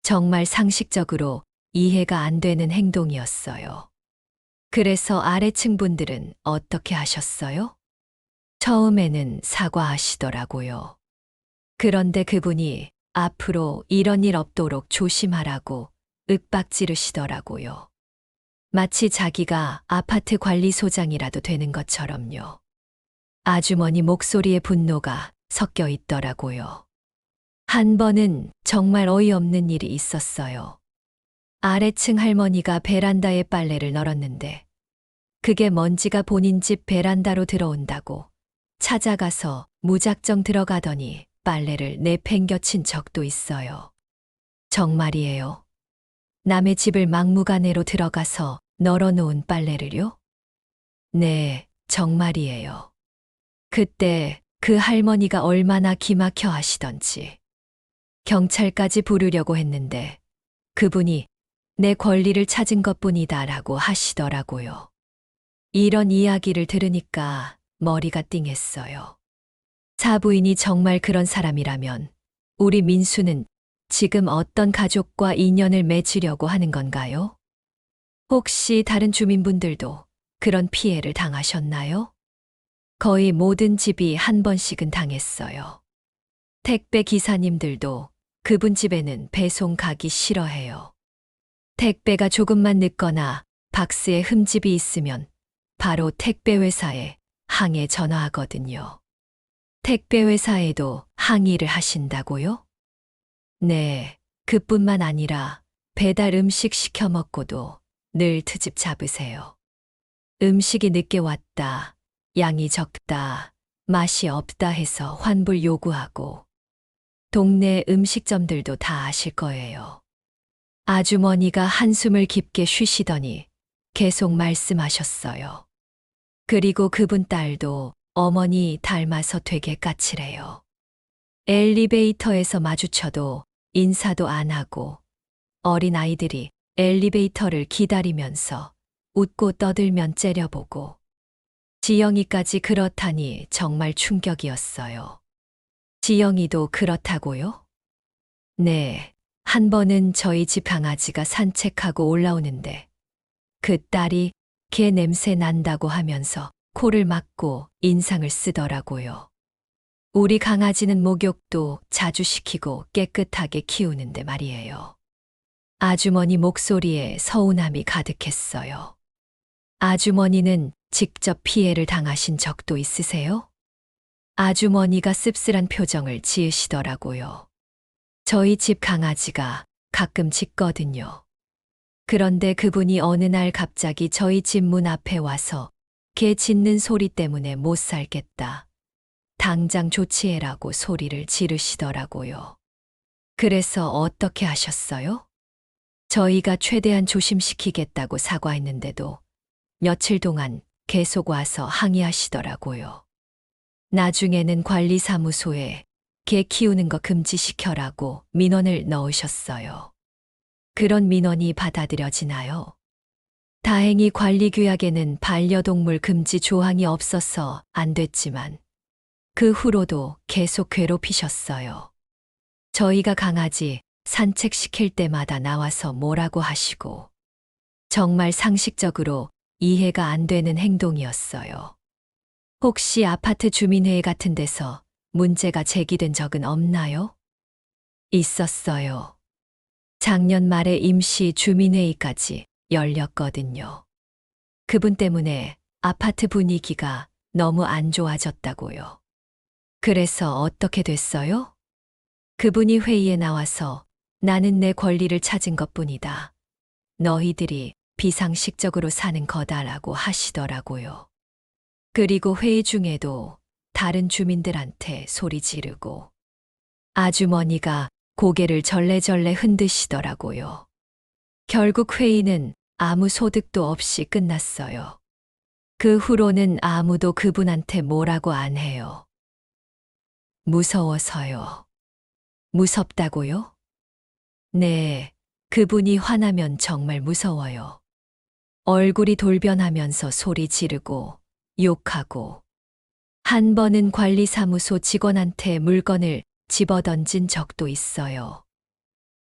S1: 정말 상식적으로 이해가 안 되는 행동이었어요. 그래서 아래층 분들은 어떻게 하셨어요? 처음에는 사과하시더라고요. 그런데 그분이 앞으로 이런 일 없도록 조심하라고 윽박지르시더라고요. 마치 자기가 아파트 관리소장이라도 되는 것처럼요. 아주머니 목소리에 분노가 섞여 있더라고요. 한 번은 정말 어이없는 일이 있었어요. 아래층 할머니가 베란다에 빨래를 널었는데 그게 먼지가 본인 집 베란다로 들어온다고 찾아가서 무작정 들어가더니 빨래를 내팽겨친 적도 있어요. 정말이에요. 남의 집을 막무가내로 들어가서 널어놓은 빨래를요? 네, 정말이에요. 그때 그 할머니가 얼마나 기막혀 하시던지. 경찰까지 부르려고 했는데 그분이 내 권리를 찾은 것뿐이다라고 하시더라고요. 이런 이야기를 들으니까 머리가 띵했어요. 사부인이 정말 그런 사람이라면 우리 민수는 지금 어떤 가족과 인연을 맺으려고 하는 건가요? 혹시 다른 주민분들도 그런 피해를 당하셨나요? 거의 모든 집이 한 번씩은 당했어요. 택배 기사님들도 그분 집에는 배송 가기 싫어해요. 택배가 조금만 늦거나 박스에 흠집이 있으면 바로 택배 회사에 항해 전화하거든요. 택배 회사에도 항의를 하신다고요? 네, 그뿐만 아니라 배달 음식 시켜 먹고도 늘 트집 잡으세요. 음식이 늦게 왔다, 양이 적다, 맛이 없다 해서 환불 요구하고 동네 음식점들도 다 아실 거예요. 아주머니가 한숨을 깊게 쉬시더니 계속 말씀하셨어요. 그리고 그분 딸도 어머니 닮아서 되게 까칠해요. 엘리베이터에서 마주쳐도 인사도 안 하고 어린 아이들이 엘리베이터를 기다리면서 웃고 떠들면 째려보고 지영이까지 그렇다니 정말 충격이었어요. 지영이도 그렇다고요? 네, 한 번은 저희 집 강아지가 산책하고 올라오는데 그 딸이 개 냄새 난다고 하면서 코를 막고 인상을 쓰더라고요. 우리 강아지는 목욕도 자주 시키고 깨끗하게 키우는데 말이에요. 아주머니 목소리에 서운함이 가득했어요. 아주머니는 직접 피해를 당하신 적도 있으세요? 아주머니가 씁쓸한 표정을 지으시더라고요. 저희 집 강아지가 가끔 짖거든요. 그런데 그분이 어느 날 갑자기 저희 집 문 앞에 와서 개 짖는 소리 때문에 못 살겠다. 당장 조치해라고 소리를 지르시더라고요. 그래서 어떻게 하셨어요? 저희가 최대한 조심시키겠다고 사과했는데도 며칠 동안 계속 와서 항의하시더라고요. 나중에는 관리사무소에 개 키우는 거 금지시켜라고 민원을 넣으셨어요. 그런 민원이 받아들여지나요? 다행히 관리규약에는 반려동물 금지 조항이 없어서 안 됐지만 그 후로도 계속 괴롭히셨어요. 저희가 강아지 산책시킬 때마다 나와서 뭐라고 하시고 정말 상식적으로 이해가 안 되는 행동이었어요. 혹시 아파트 주민회의 같은 데서 문제가 제기된 적은 없나요? 있었어요. 작년 말에 임시 주민회의까지 열렸거든요. 그분 때문에 아파트 분위기가 너무 안 좋아졌다고요. 그래서 어떻게 됐어요? 그분이 회의에 나와서 나는 내 권리를 찾은 것뿐이다. 너희들이 비상식적으로 사는 거다라고 하시더라고요. 그리고 회의 중에도 다른 주민들한테 소리 지르고 아주머니가 고개를 절레절레 흔드시더라고요. 결국 회의는 아무 소득도 없이 끝났어요. 그 후로는 아무도 그분한테 뭐라고 안 해요. 무서워서요. 무섭다고요? 네, 그분이 화나면 정말 무서워요. 얼굴이 돌변하면서 소리 지르고 욕하고 한 번은 관리사무소 직원한테 물건을 집어던진 적도 있어요.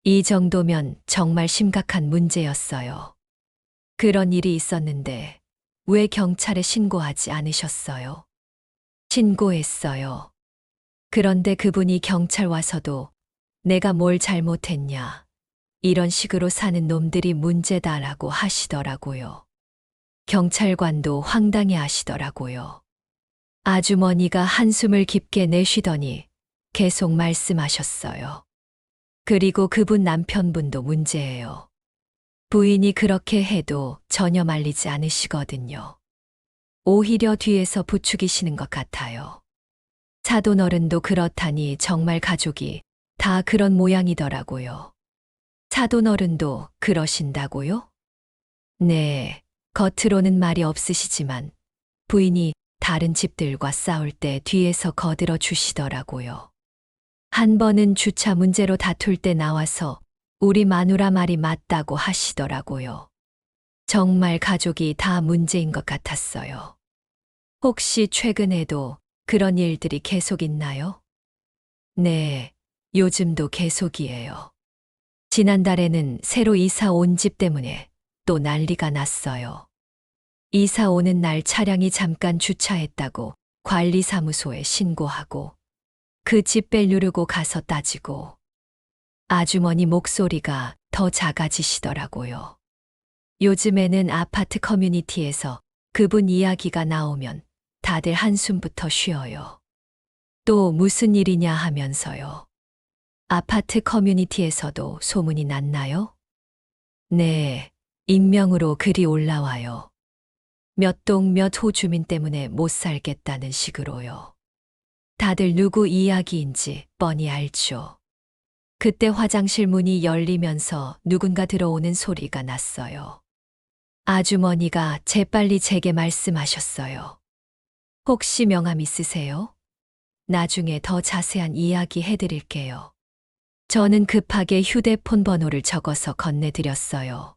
S1: 이 정도면 정말 심각한 문제였어요. 그런 일이 있었는데 왜 경찰에 신고하지 않으셨어요? 신고했어요. 그런데 그분이 경찰 와서도 내가 뭘 잘못했냐, 이런 식으로 사는 놈들이 문제다라고 하시더라고요. 경찰관도 황당해 하시더라고요. 아주머니가 한숨을 깊게 내쉬더니 계속 말씀하셨어요. 그리고 그분 남편분도 문제예요. 부인이 그렇게 해도 전혀 말리지 않으시거든요. 오히려 뒤에서 부추기시는 것 같아요. 사돈어른도 그렇다니 정말 가족이 다 그런 모양이더라고요. 사돈어른도 그러신다고요? 네, 겉으로는 말이 없으시지만 부인이 다른 집들과 싸울 때 뒤에서 거들어 주시더라고요. 한 번은 주차 문제로 다툴 때 나와서 우리 마누라 말이 맞다고 하시더라고요. 정말 가족이 다 문제인 것 같았어요. 혹시 최근에도 그런 일들이 계속 있나요? 네, 요즘도 계속이에요. 지난달에는 새로 이사 온 집 때문에 또 난리가 났어요. 이사 오는 날 차량이 잠깐 주차했다고 관리사무소에 신고하고 그 집벨 누르고 가서 따지고 아주머니 목소리가 더 작아지시더라고요. 요즘에는 아파트 커뮤니티에서 그분 이야기가 나오면 다들 한숨부터 쉬어요. 또 무슨 일이냐 하면서요. 아파트 커뮤니티에서도 소문이 났나요? 네, 익명으로 글이 올라와요. 몇 동 몇 호 주민 때문에 못 살겠다는 식으로요. 다들 누구 이야기인지 뻔히 알죠. 그때 화장실 문이 열리면서 누군가 들어오는 소리가 났어요. 아주머니가 재빨리 제게 말씀하셨어요. 혹시 명함 있으세요? 나중에 더 자세한 이야기 해드릴게요. 저는 급하게 휴대폰 번호를 적어서 건네드렸어요.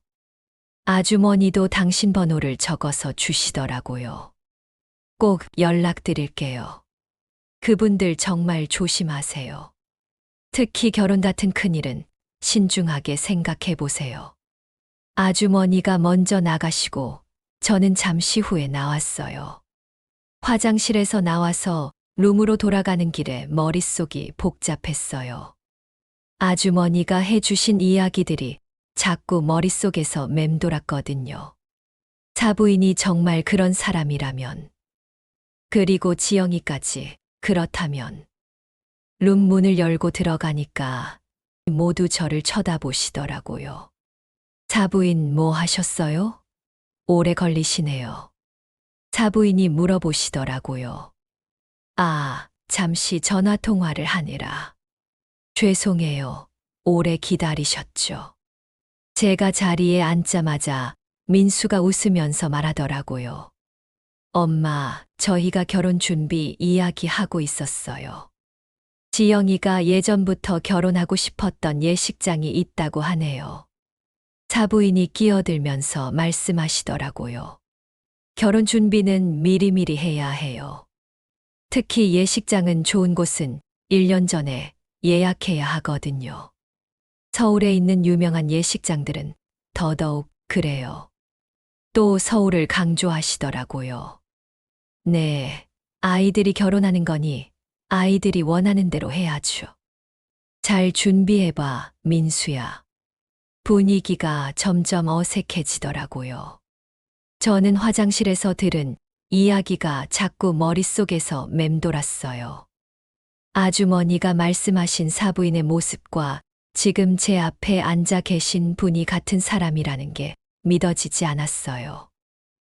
S1: 아주머니도 당신 번호를 적어서 주시더라고요. 꼭 연락드릴게요. 그분들 정말 조심하세요. 특히 결혼 같은 큰일은 신중하게 생각해 보세요. 아주머니가 먼저 나가시고 저는 잠시 후에 나왔어요. 화장실에서 나와서 룸으로 돌아가는 길에 머릿속이 복잡했어요. 아주머니가 해주신 이야기들이 자꾸 머릿속에서 맴돌았거든요. 사부인이 정말 그런 사람이라면, 그리고 지영이까지 그렇다면, 룸 문을 열고 들어가니까 모두 저를 쳐다보시더라고요. 사부인 뭐 하셨어요? 오래 걸리시네요. 사부인이 물어보시더라고요. 아, 잠시 전화 통화를 하느라. 죄송해요. 오래 기다리셨죠. 제가 자리에 앉자마자 민수가 웃으면서 말하더라고요. 엄마, 저희가 결혼 준비 이야기하고 있었어요. 지영이가 예전부터 결혼하고 싶었던 예식장이 있다고 하네요. 사부인이 끼어들면서 말씀하시더라고요. 결혼 준비는 미리미리 해야 해요. 특히 예식장은 좋은 곳은 1년 전에 예약해야 하거든요. 서울에 있는 유명한 예식장들은 더더욱 그래요. 또 서울을 강조하시더라고요. 네, 아이들이 결혼하는 거니 아이들이 원하는 대로 해야죠. 잘 준비해봐, 민수야. 분위기가 점점 어색해지더라고요. 저는 화장실에서 들은 이야기가 자꾸 머릿속에서 맴돌았어요. 아주머니가 말씀하신 사부인의 모습과 지금 제 앞에 앉아 계신 분이 같은 사람이라는 게 믿어지지 않았어요.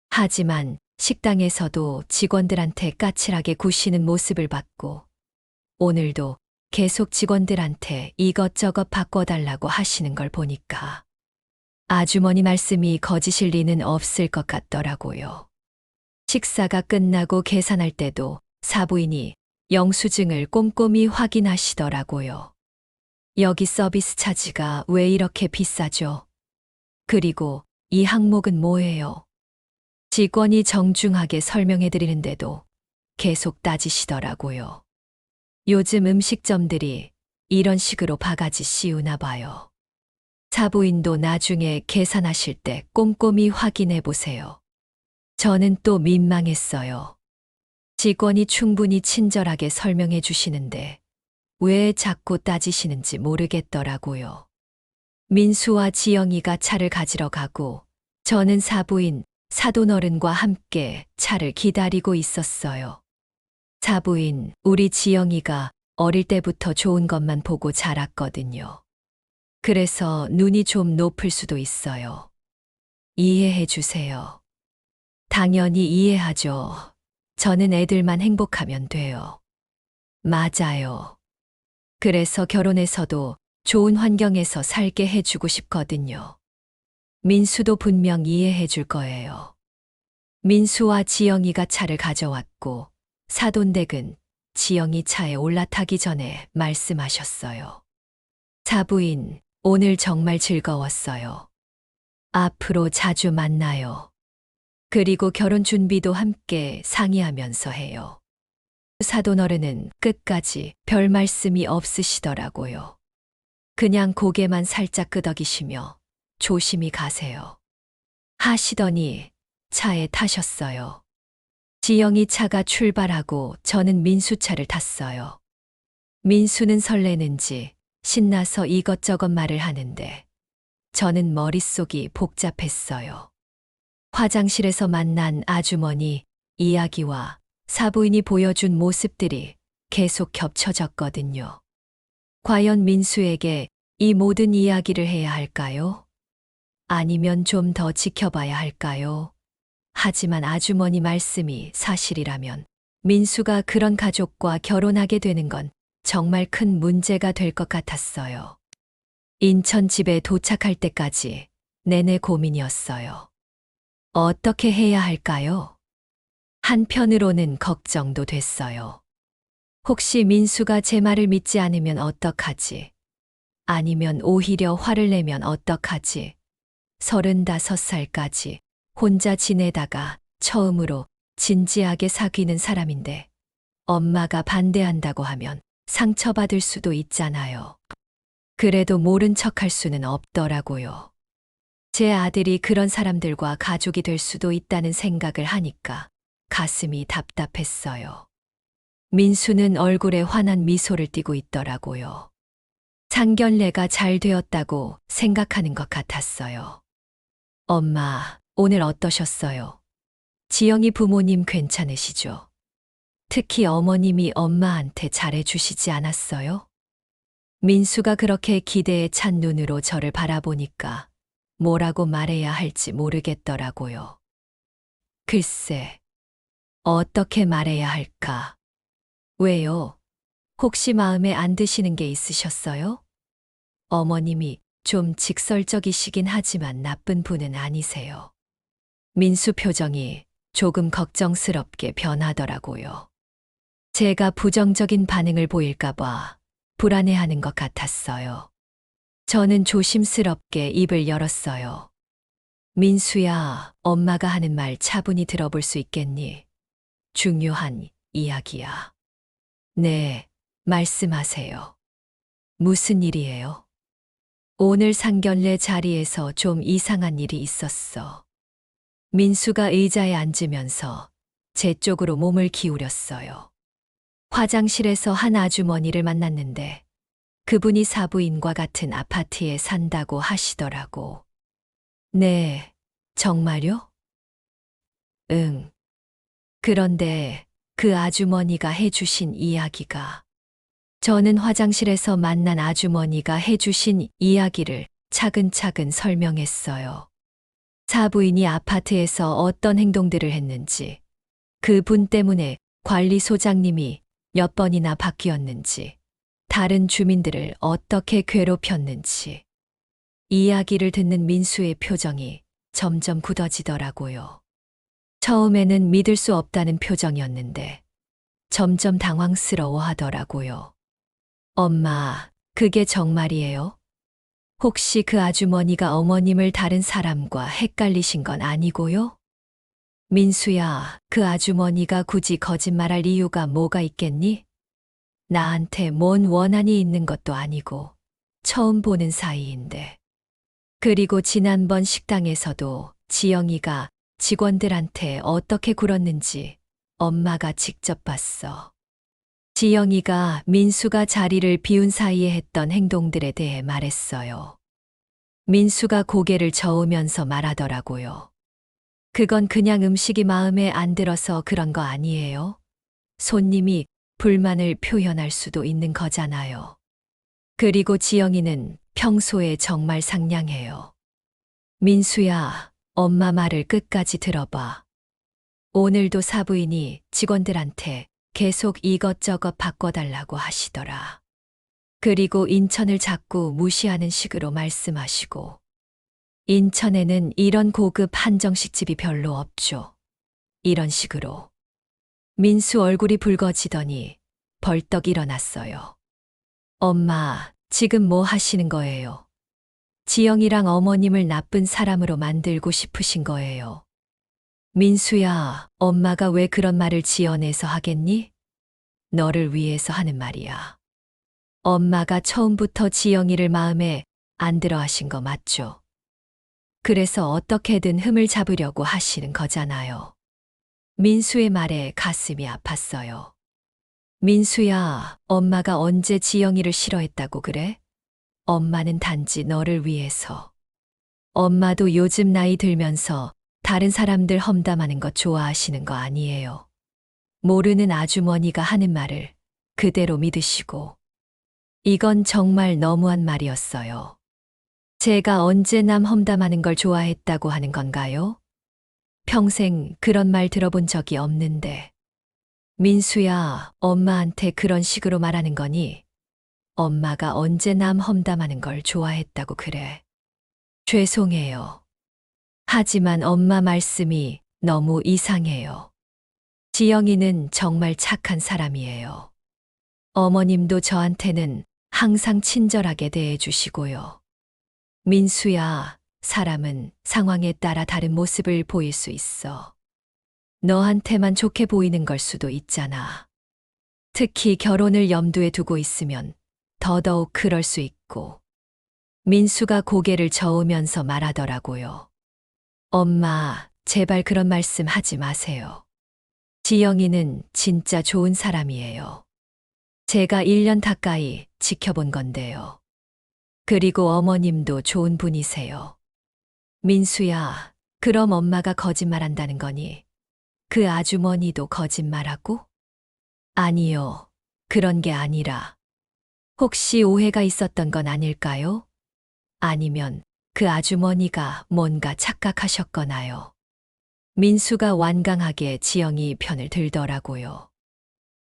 S1: 하지만 식당에서도 직원들한테 까칠하게 구시는 모습을 봤고, 오늘도 계속 직원들한테 이것저것 바꿔달라고 하시는 걸 보니까 아주머니 말씀이 거짓일 리는 없을 것 같더라고요. 식사가 끝나고 계산할 때도 사부인이 영수증을 꼼꼼히 확인하시더라고요. 여기 서비스 차지가 왜 이렇게 비싸죠? 그리고 이 항목은 뭐예요? 직원이 정중하게 설명해 드리는데도 계속 따지시더라고요. 요즘 음식점들이 이런 식으로 바가지 씌우나 봐요. 사부인도 나중에 계산하실 때 꼼꼼히 확인해 보세요. 저는 또 민망했어요. 직원이 충분히 친절하게 설명해 주시는데 왜 자꾸 따지시는지 모르겠더라고요. 민수와 지영이가 차를 가지러 가고 저는 사부인, 사돈어른과 함께 차를 기다리고 있었어요. 사부인, 우리 지영이가 어릴 때부터 좋은 것만 보고 자랐거든요. 그래서 눈이 좀 높을 수도 있어요. 이해해 주세요. 당연히 이해하죠. 저는 애들만 행복하면 돼요. 맞아요. 그래서 결혼해서도 좋은 환경에서 살게 해주고 싶거든요. 민수도 분명 이해해 줄 거예요. 민수와 지영이가 차를 가져왔고 사돈댁은 지영이 차에 올라타기 전에 말씀하셨어요. 사부인, 오늘 정말 즐거웠어요. 앞으로 자주 만나요. 그리고 결혼 준비도 함께 상의하면서 해요. 사돈어른은 끝까지 별 말씀이 없으시더라고요. 그냥 고개만 살짝 끄덕이시며 조심히 가세요. 하시더니 차에 타셨어요. 지영이 차가 출발하고 저는 민수 차를 탔어요. 민수는 설레는지 신나서 이것저것 말을 하는데 저는 머릿속이 복잡했어요. 화장실에서 만난 아주머니 이야기와 사부인이 보여준 모습들이 계속 겹쳐졌거든요. 과연 민수에게 이 모든 이야기를 해야 할까요? 아니면 좀 더 지켜봐야 할까요? 하지만 아주머니 말씀이 사실이라면 민수가 그런 가족과 결혼하게 되는 건 정말 큰 문제가 될 것 같았어요. 인천 집에 도착할 때까지 내내 고민이었어요. 어떻게 해야 할까요? 한편으로는 걱정도 됐어요. 혹시 민수가 제 말을 믿지 않으면 어떡하지? 아니면 오히려 화를 내면 어떡하지? 35살까지 혼자 지내다가 처음으로 진지하게 사귀는 사람인데 엄마가 반대한다고 하면 상처받을 수도 있잖아요. 그래도 모른 척할 수는 없더라고요. 제 아들이 그런 사람들과 가족이 될 수도 있다는 생각을 하니까 가슴이 답답했어요. 민수는 얼굴에 환한 미소를 띠고 있더라고요. 상견례가 잘 되었다고 생각하는 것 같았어요. 엄마, 오늘 어떠셨어요? 지영이 부모님 괜찮으시죠? 특히 어머님이 엄마한테 잘해주시지 않았어요? 민수가 그렇게 기대에 찬 눈으로 저를 바라보니까 뭐라고 말해야 할지 모르겠더라고요. 글쎄, 어떻게 말해야 할까? 왜요? 혹시 마음에 안 드시는 게 있으셨어요? 어머님이 좀 직설적이시긴 하지만 나쁜 분은 아니세요. 민수 표정이 조금 걱정스럽게 변하더라고요. 제가 부정적인 반응을 보일까봐 불안해하는 것 같았어요. 저는 조심스럽게 입을 열었어요. 민수야, 엄마가 하는 말 차분히 들어볼 수 있겠니? 중요한 이야기야. 네, 말씀하세요. 무슨 일이에요? 오늘 상견례 자리에서 좀 이상한 일이 있었어. 민수가 의자에 앉으면서 제 쪽으로 몸을 기울였어요. 화장실에서 한 아주머니를 만났는데 그분이 사부인과 같은 아파트에 산다고 하시더라고. 네, 정말요? 응. 그런데 그 아주머니가 해주신 이야기가 저는 화장실에서 만난 아주머니가 해주신 이야기를 차근차근 설명했어요. 사부인이 아파트에서 어떤 행동들을 했는지, 그분 때문에 관리소장님이 몇 번이나 바뀌었는지, 다른 주민들을 어떻게 괴롭혔는지. 이야기를 듣는 민수의 표정이 점점 굳어지더라고요. 처음에는 믿을 수 없다는 표정이었는데 점점 당황스러워 하더라고요. 엄마, 그게 정말이에요? 혹시 그 아주머니가 어머님을 다른 사람과 헷갈리신 건 아니고요? 민수야, 그 아주머니가 굳이 거짓말할 이유가 뭐가 있겠니? 나한테 뭔 원한이 있는 것도 아니고 처음 보는 사이인데. 그리고 지난번 식당에서도 지영이가 직원들한테 어떻게 굴었는지 엄마가 직접 봤어. 지영이가 민수가 자리를 비운 사이에 했던 행동들에 대해 말했어요. 민수가 고개를 저으면서 말하더라고요. 그건 그냥 음식이 마음에 안 들어서 그런 거 아니에요? 손님이 불만을 표현할 수도 있는 거잖아요. 그리고 지영이는 평소에 정말 상냥해요. 민수야, 엄마 말을 끝까지 들어봐. 오늘도 사부인이 직원들한테 계속 이것저것 바꿔달라고 하시더라. 그리고 인천을 자꾸 무시하는 식으로 말씀하시고. 인천에는 이런 고급 한정식 집이 별로 없죠. 이런 식으로. 민수 얼굴이 붉어지더니 벌떡 일어났어요. 엄마, 지금 뭐 하시는 거예요? 지영이랑 어머님을 나쁜 사람으로 만들고 싶으신 거예요. 민수야, 엄마가 왜 그런 말을 지어내서 하겠니? 너를 위해서 하는 말이야. 엄마가 처음부터 지영이를 마음에 안 들어 하신 거 맞죠? 그래서 어떻게든 흠을 잡으려고 하시는 거잖아요. 민수의 말에 가슴이 아팠어요. 민수야, 엄마가 언제 지영이를 싫어했다고 그래? 엄마는 단지 너를 위해서. 엄마도 요즘 나이 들면서 다른 사람들 험담하는 거 좋아하시는 거 아니에요. 모르는 아주머니가 하는 말을 그대로 믿으시고. 이건 정말 너무한 말이었어요. 제가 언제 남 험담하는 걸 좋아했다고 하는 건가요? 평생 그런 말 들어본 적이 없는데. 민수야, 엄마한테 그런 식으로 말하는 거니? 엄마가 언제 남 험담하는 걸 좋아했다고 그래. 죄송해요. 하지만 엄마 말씀이 너무 이상해요. 지영이는 정말 착한 사람이에요. 어머님도 저한테는 항상 친절하게 대해주시고요. 민수야, 사람은 상황에 따라 다른 모습을 보일 수 있어. 너한테만 좋게 보이는 걸 수도 있잖아. 특히 결혼을 염두에 두고 있으면 더더욱 그럴 수 있고. 민수가 고개를 저으면서 말하더라고요. 엄마, 제발 그런 말씀 하지 마세요. 지영이는 진짜 좋은 사람이에요. 제가 1년 가까이 지켜본 건데요. 그리고 어머님도 좋은 분이세요. 민수야, 그럼 엄마가 거짓말한다는 거니? 그 아주머니도 거짓말하고? 아니요, 그런 게 아니라. 혹시 오해가 있었던 건 아닐까요? 아니면 그 아주머니가 뭔가 착각하셨거나요? 민수가 완강하게 지영이 편을 들더라고요.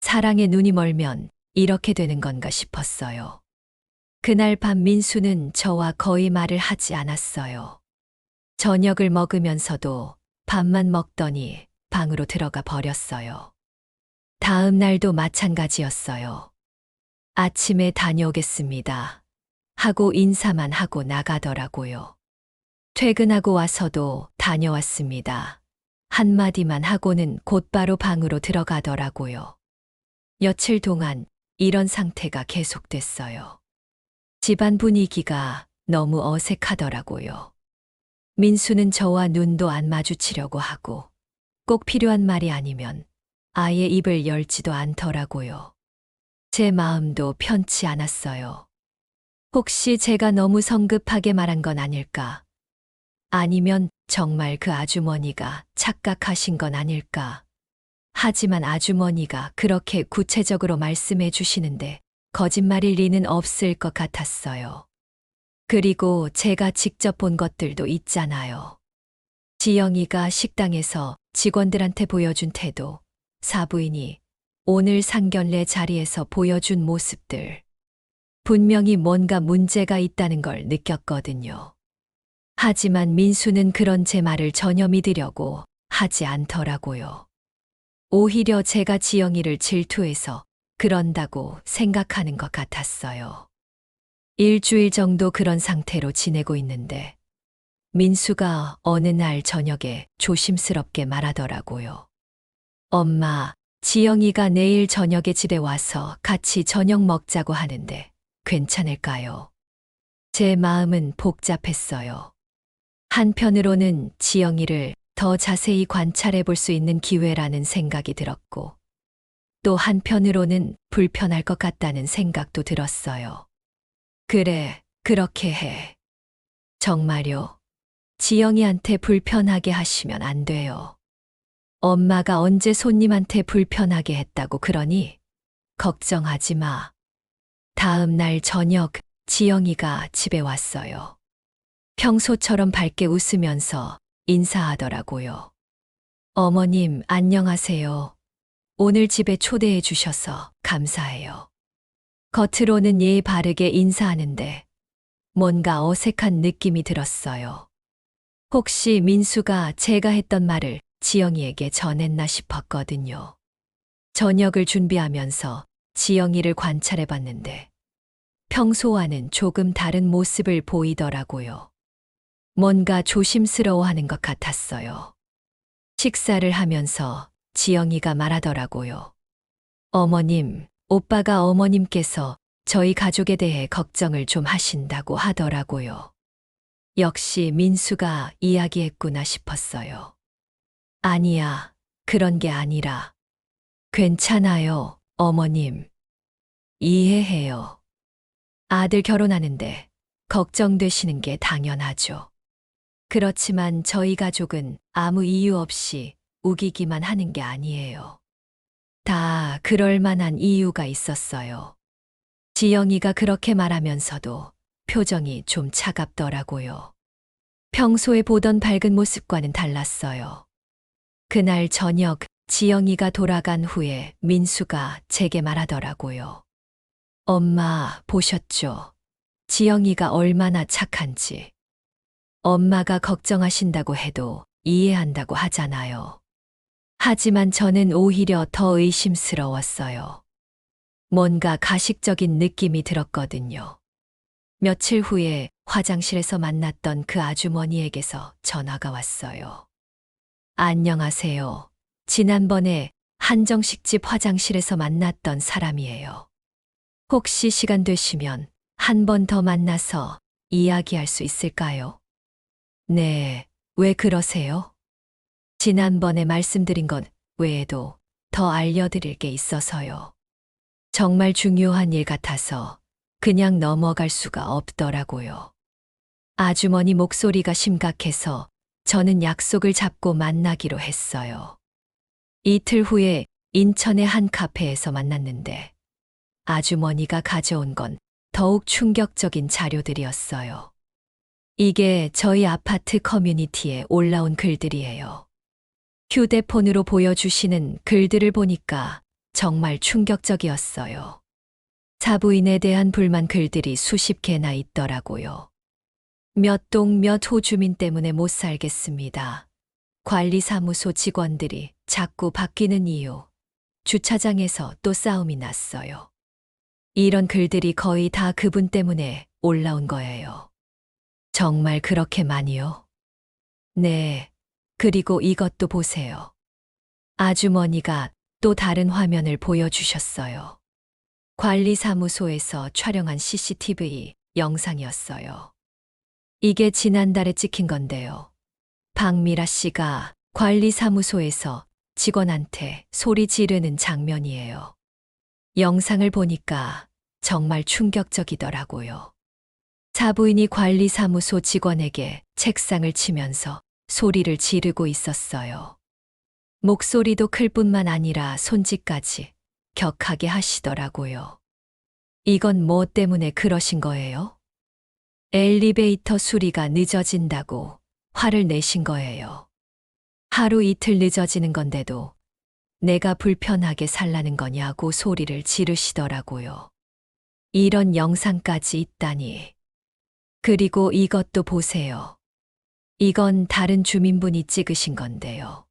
S1: 사랑에 눈이 멀면 이렇게 되는 건가 싶었어요. 그날 밤 민수는 저와 거의 말을 하지 않았어요. 저녁을 먹으면서도 밥만 먹더니 방으로 들어가 버렸어요. 다음 날도 마찬가지였어요. 아침에 다녀오겠습니다. 하고 인사만 하고 나가더라고요. 퇴근하고 와서도 다녀왔습니다. 한마디만 하고는 곧바로 방으로 들어가더라고요. 며칠 동안 이런 상태가 계속됐어요. 집안 분위기가 너무 어색하더라고요. 민수는 저와 눈도 안 마주치려고 하고 꼭 필요한 말이 아니면 아예 입을 열지도 않더라고요. 제 마음도 편치 않았어요. 혹시 제가 너무 성급하게 말한 건 아닐까? 아니면 정말 그 아주머니가 착각하신 건 아닐까? 하지만 아주머니가 그렇게 구체적으로 말씀해 주시는데 거짓말일 리는 없을 것 같았어요. 그리고 제가 직접 본 것들도 있잖아요. 지영이가 식당에서 직원들한테 보여준 태도, 사부인이 오늘 상견례 자리에서 보여준 모습들. 분명히 뭔가 문제가 있다는 걸 느꼈거든요. 하지만 민수는 그런 제 말을 전혀 믿으려고 하지 않더라고요. 오히려 제가 지영이를 질투해서 그런다고 생각하는 것 같았어요. 일주일 정도 그런 상태로 지내고 있는데 민수가 어느 날 저녁에 조심스럽게 말하더라고요. 엄마, 지영이가 내일 저녁에 집에 와서 같이 저녁 먹자고 하는데 괜찮을까요? 제 마음은 복잡했어요. 한편으로는 지영이를 더 자세히 관찰해 볼 수 있는 기회라는 생각이 들었고, 또 한편으로는 불편할 것 같다는 생각도 들었어요. 그래, 그렇게 해. 정말요. 지영이한테 불편하게 하시면 안 돼요. 엄마가 언제 손님한테 불편하게 했다고 그러니? 걱정하지 마. 다음 날 저녁 지영이가 집에 왔어요. 평소처럼 밝게 웃으면서 인사하더라고요. 어머님, 안녕하세요. 오늘 집에 초대해 주셔서 감사해요. 겉으로는 예의 바르게 인사하는데 뭔가 어색한 느낌이 들었어요. 혹시 민수가 제가 했던 말을 지영이에게 전했나 싶었거든요. 저녁을 준비하면서 지영이를 관찰해 봤는데 평소와는 조금 다른 모습을 보이더라고요. 뭔가 조심스러워하는 것 같았어요. 식사를 하면서 지영이가 말하더라고요. 어머님, 오빠가 어머님께서 저희 가족에 대해 걱정을 좀 하신다고 하더라고요. 역시 민수가 이야기했구나 싶었어요. 아니야, 그런 게 아니라. 괜찮아요, 어머님. 이해해요. 아들 결혼하는데 걱정되시는 게 당연하죠. 그렇지만 저희 가족은 아무 이유 없이 우기기만 하는 게 아니에요. 다 그럴 만한 이유가 있었어요. 지영이가 그렇게 말하면서도 표정이 좀 차갑더라고요. 평소에 보던 밝은 모습과는 달랐어요. 그날 저녁 지영이가 돌아간 후에 민수가 제게 말하더라고요. 엄마 보셨죠? 지영이가 얼마나 착한지. 엄마가 걱정하신다고 해도 이해한다고 하잖아요. 하지만 저는 오히려 더 의심스러웠어요. 뭔가 가식적인 느낌이 들었거든요. 며칠 후에 화장실에서 만났던 그 아주머니에게서 전화가 왔어요. 안녕하세요. 지난번에 한정식집 화장실에서 만났던 사람이에요. 혹시 시간 되시면 한 번 더 만나서 이야기할 수 있을까요? 네, 왜 그러세요? 지난번에 말씀드린 것 외에도 더 알려드릴 게 있어서요. 정말 중요한 일 같아서 그냥 넘어갈 수가 없더라고요. 아주머니 목소리가 심각해서 저는 약속을 잡고 만나기로 했어요. 이틀 후에 인천의 한 카페에서 만났는데 아주머니가 가져온 건 더욱 충격적인 자료들이었어요. 이게 저희 아파트 커뮤니티에 올라온 글들이에요. 휴대폰으로 보여주시는 글들을 보니까 정말 충격적이었어요. 사부인에 대한 불만 글들이 수십 개나 있더라고요. 몇 동 몇 호 주민 때문에 못 살겠습니다. 관리사무소 직원들이 자꾸 바뀌는 이유. 주차장에서 또 싸움이 났어요. 이런 글들이 거의 다 그분 때문에 올라온 거예요. 정말 그렇게 많이요? 네. 그리고 이것도 보세요. 아주머니가 또 다른 화면을 보여주셨어요. 관리사무소에서 촬영한 CCTV 영상이었어요. 이게 지난달에 찍힌 건데요. 박미라 씨가 관리사무소에서 직원한테 소리 지르는 장면이에요. 영상을 보니까 정말 충격적이더라고요. 사부인이 관리사무소 직원에게 책상을 치면서 소리를 지르고 있었어요. 목소리도 클 뿐만 아니라 손짓까지 격하게 하시더라고요. 이건 뭐 때문에 그러신 거예요? 엘리베이터 수리가 늦어진다고 화를 내신 거예요. 하루 이틀 늦어지는 건데도 내가 불편하게 살라는 거냐고 소리를 지르시더라고요. 이런 영상까지 있다니. 그리고 이것도 보세요. 이건 다른 주민분이 찍으신 건데요.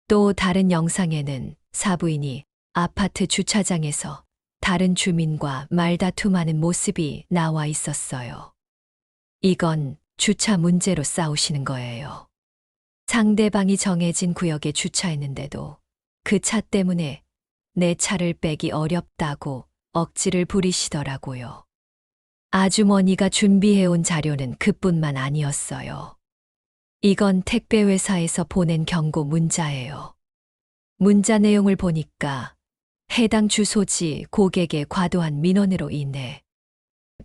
S1: 또 다른 영상에는 사부인이 아파트 주차장에서 다른 주민과 말다툼하는 모습이 나와 있었어요. 이건 주차 문제로 싸우시는 거예요. 상대방이 정해진 구역에 주차했는데도 그 차 때문에 내 차를 빼기 어렵다고 억지를 부리시더라고요. 아주머니가 준비해온 자료는 그뿐만 아니었어요. 이건 택배회사에서 보낸 경고 문자예요. 문자 내용을 보니까 해당 주소지 고객의 과도한 민원으로 인해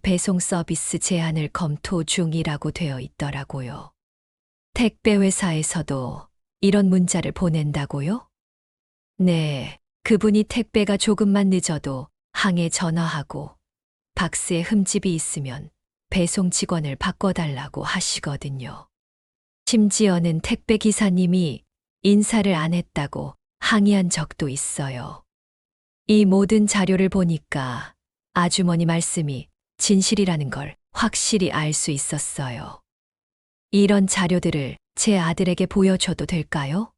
S1: 배송 서비스 제한을 검토 중이라고 되어 있더라고요. 택배회사에서도 이런 문자를 보낸다고요? 네, 그분이 택배가 조금만 늦어도 항에 전화하고 박스에 흠집이 있으면 배송 직원을 바꿔달라고 하시거든요. 심지어는 택배 기사님이 인사를 안 했다고 항의한 적도 있어요. 이 모든 자료를 보니까 아주머니 말씀이 진실이라는 걸 확실히 알 수 있었어요. 이런 자료들을 제 아들에게 보여줘도 될까요?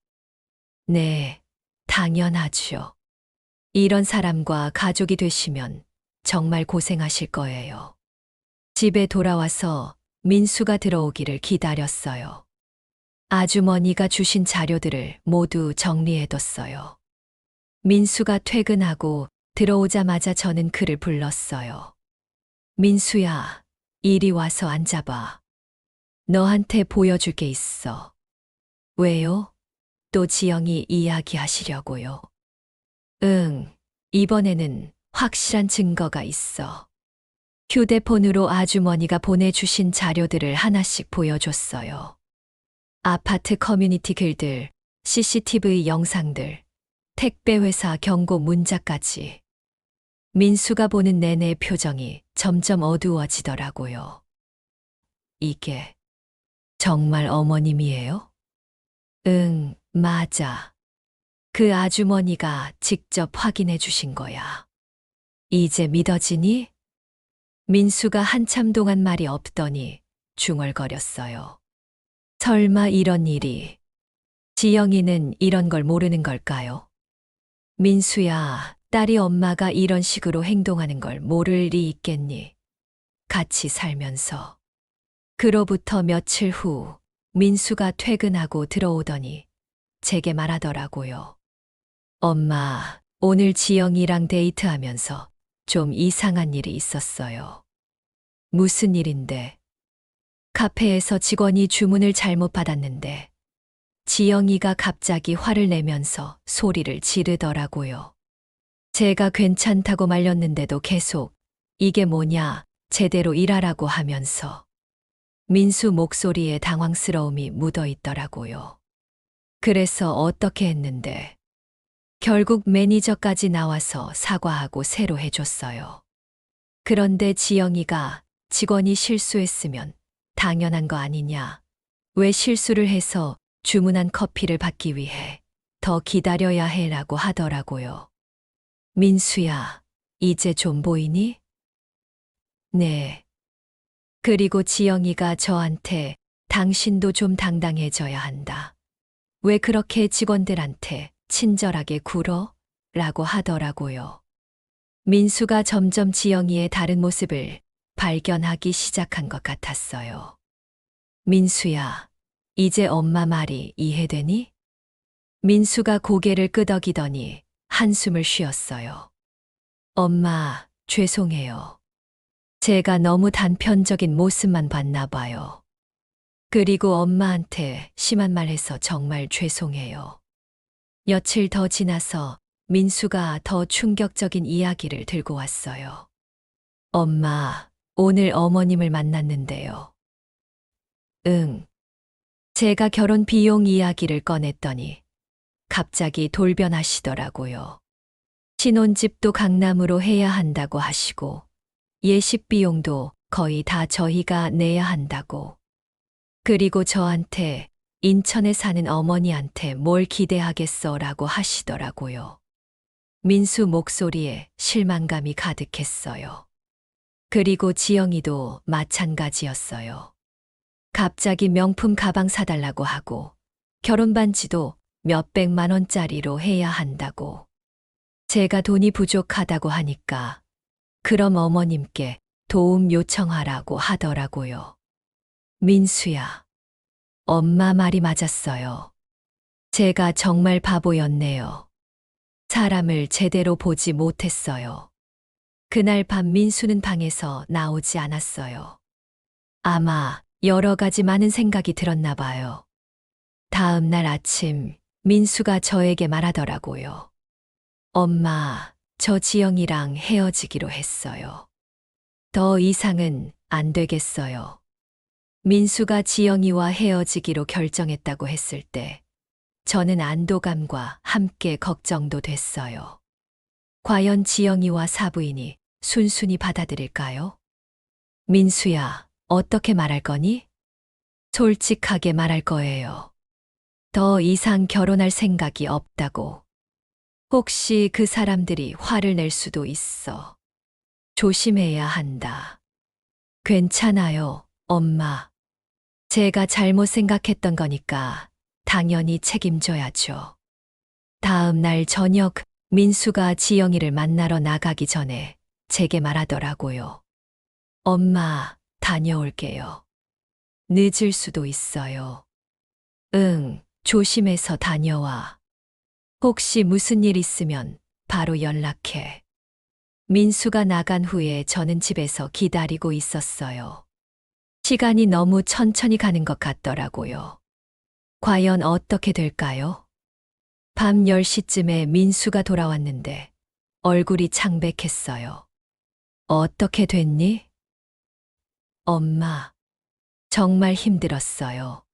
S1: 네, 당연하죠. 이런 사람과 가족이 되시면 정말 고생하실 거예요. 집에 돌아와서 민수가 들어오기를 기다렸어요. 아주머니가 주신 자료들을 모두 정리해뒀어요. 민수가 퇴근하고 들어오자마자 저는 그를 불렀어요. 민수야, 이리 와서 앉아봐. 너한테 보여줄 게 있어. 왜요? 또 지영이 이야기하시려고요. 응, 이번에는 확실한 증거가 있어. 휴대폰으로 아주머니가 보내주신 자료들을 하나씩 보여줬어요. 아파트 커뮤니티 글들, CCTV 영상들, 택배회사 경고 문자까지. 민수가 보는 내내 표정이 점점 어두워지더라고요. 이게 정말 어머님이에요? 응, 맞아. 그 아주머니가 직접 확인해 주신 거야. 이제 믿어지니? 민수가 한참 동안 말이 없더니 중얼거렸어요. 설마 이런 일이. 지영이는 이런 걸 모르는 걸까요? 민수야, 딸이 엄마가 이런 식으로 행동하는 걸 모를 리 있겠니? 같이 살면서. 그로부터 며칠 후 민수가 퇴근하고 들어오더니 제게 말하더라고요. 엄마, 오늘 지영이랑 데이트하면서 좀 이상한 일이 있었어요. 무슨 일인데? 카페에서 직원이 주문을 잘못 받았는데 지영이가 갑자기 화를 내면서 소리를 지르더라고요. 제가 괜찮다고 말렸는데도 계속 이게 뭐냐, 제대로 일하라고 하면서. 민수 목소리에 당황스러움이 묻어 있더라고요. 그래서 어떻게 했는데? 결국 매니저까지 나와서 사과하고 새로 해줬어요. 그런데 지영이가 직원이 실수했으면 당연한 거 아니냐? 왜 실수를 해서 주문한 커피를 받기 위해 더 기다려야 해라고 하더라고요. 민수야, 이제 좀 보이니? 네. 그리고 지영이가 저한테 당신도 좀 당당해져야 한다. 왜 그렇게 직원들한테 친절하게 굴어? 라고 하더라고요. 민수가 점점 지영이의 다른 모습을 발견하기 시작한 것 같았어요. 민수야, 이제 엄마 말이 이해되니? 민수가 고개를 끄덕이더니 한숨을 쉬었어요. 엄마, 죄송해요. 제가 너무 단편적인 모습만 봤나 봐요. 그리고 엄마한테 심한 말 해서 정말 죄송해요. 며칠 더 지나서 민수가 더 충격적인 이야기를 들고 왔어요. 엄마, 오늘 어머님을 만났는데요. 응. 제가 결혼 비용 이야기를 꺼냈더니 갑자기 돌변하시더라고요. 신혼집도 강남으로 해야 한다고 하시고 예식 비용도 거의 다 저희가 내야 한다고. 그리고 저한테 인천에 사는 어머니한테 뭘 기대하겠어라고 하시더라고요. 민수 목소리에 실망감이 가득했어요. 그리고 지영이도 마찬가지였어요. 갑자기 명품 가방 사달라고 하고 결혼 반지도 몇백만 원짜리로 해야 한다고. 제가 돈이 부족하다고 하니까 그럼 어머님께 도움 요청하라고 하더라고요. 민수야, 엄마 말이 맞았어요. 제가 정말 바보였네요. 사람을 제대로 보지 못했어요. 그날 밤 민수는 방에서 나오지 않았어요. 아마 여러 가지 많은 생각이 들었나 봐요. 다음 날 아침 민수가 저에게 말하더라고요. 엄마, 저 지영이랑 헤어지기로 했어요. 더 이상은 안 되겠어요. 민수가 지영이와 헤어지기로 결정했다고 했을 때 저는 안도감과 함께 걱정도 됐어요. 과연 지영이와 사부인이 순순히 받아들일까요? 민수야, 어떻게 말할 거니? 솔직하게 말할 거예요. 더 이상 결혼할 생각이 없다고. 혹시 그 사람들이 화를 낼 수도 있어. 조심해야 한다. 괜찮아요, 엄마. 제가 잘못 생각했던 거니까 당연히 책임져야죠. 다음 날 저녁 민수가 지영이를 만나러 나가기 전에 제게 말하더라고요. 엄마, 다녀올게요. 늦을 수도 있어요. 응, 조심해서 다녀와. 혹시 무슨 일 있으면 바로 연락해. 민수가 나간 후에 저는 집에서 기다리고 있었어요. 시간이 너무 천천히 가는 것 같더라고요. 과연 어떻게 될까요? 밤 10시쯤에 민수가 돌아왔는데 얼굴이 창백했어요. 어떻게 됐니? 엄마, 정말 힘들었어요.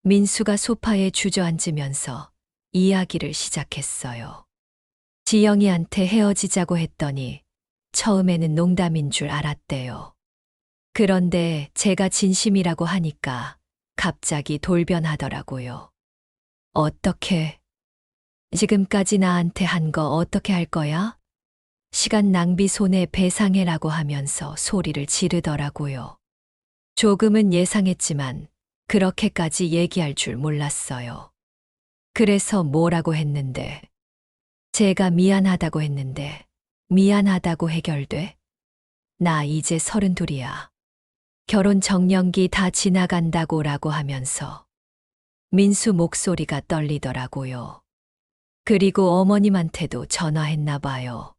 S1: 민수가 소파에 주저앉으면서 이야기를 시작했어요. 지영이한테 헤어지자고 했더니 처음에는 농담인 줄 알았대요. 그런데 제가 진심이라고 하니까 갑자기 돌변하더라고요. 어떻게? 지금까지 나한테 한 거 어떻게 할 거야? 시간 낭비 손해배상해라고 하면서 소리를 지르더라고요. 조금은 예상했지만 그렇게까지 얘기할 줄 몰랐어요. 그래서 뭐라고 했는데? 제가 미안하다고 했는데 미안하다고 해결돼? 나 이제 32이야. 결혼 정년기 다 지나간다고라고 하면서 민수 목소리가 떨리더라고요. 그리고 어머님한테도 전화했나 봐요.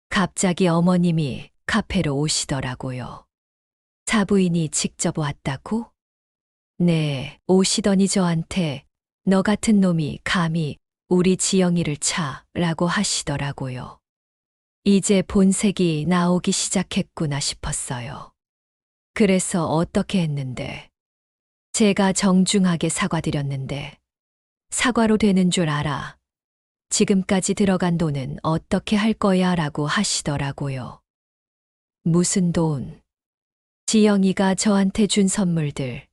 S1: 갑자기 어머님이 카페로 오시더라고요. 사부인이 직접 왔다고? 네, 오시더니 저한테 너 같은 놈이 감히 우리 지영이를 차라고 하시더라고요. 이제 본색이 나오기 시작했구나 싶었어요. 그래서 어떻게 했는데? 제가 정중하게 사과드렸는데 사과로 되는 줄 알아. 지금까지 들어간 돈은 어떻게 할 거야 라고 하시더라고요. 무슨 돈? 지영이가 저한테 준 선물들,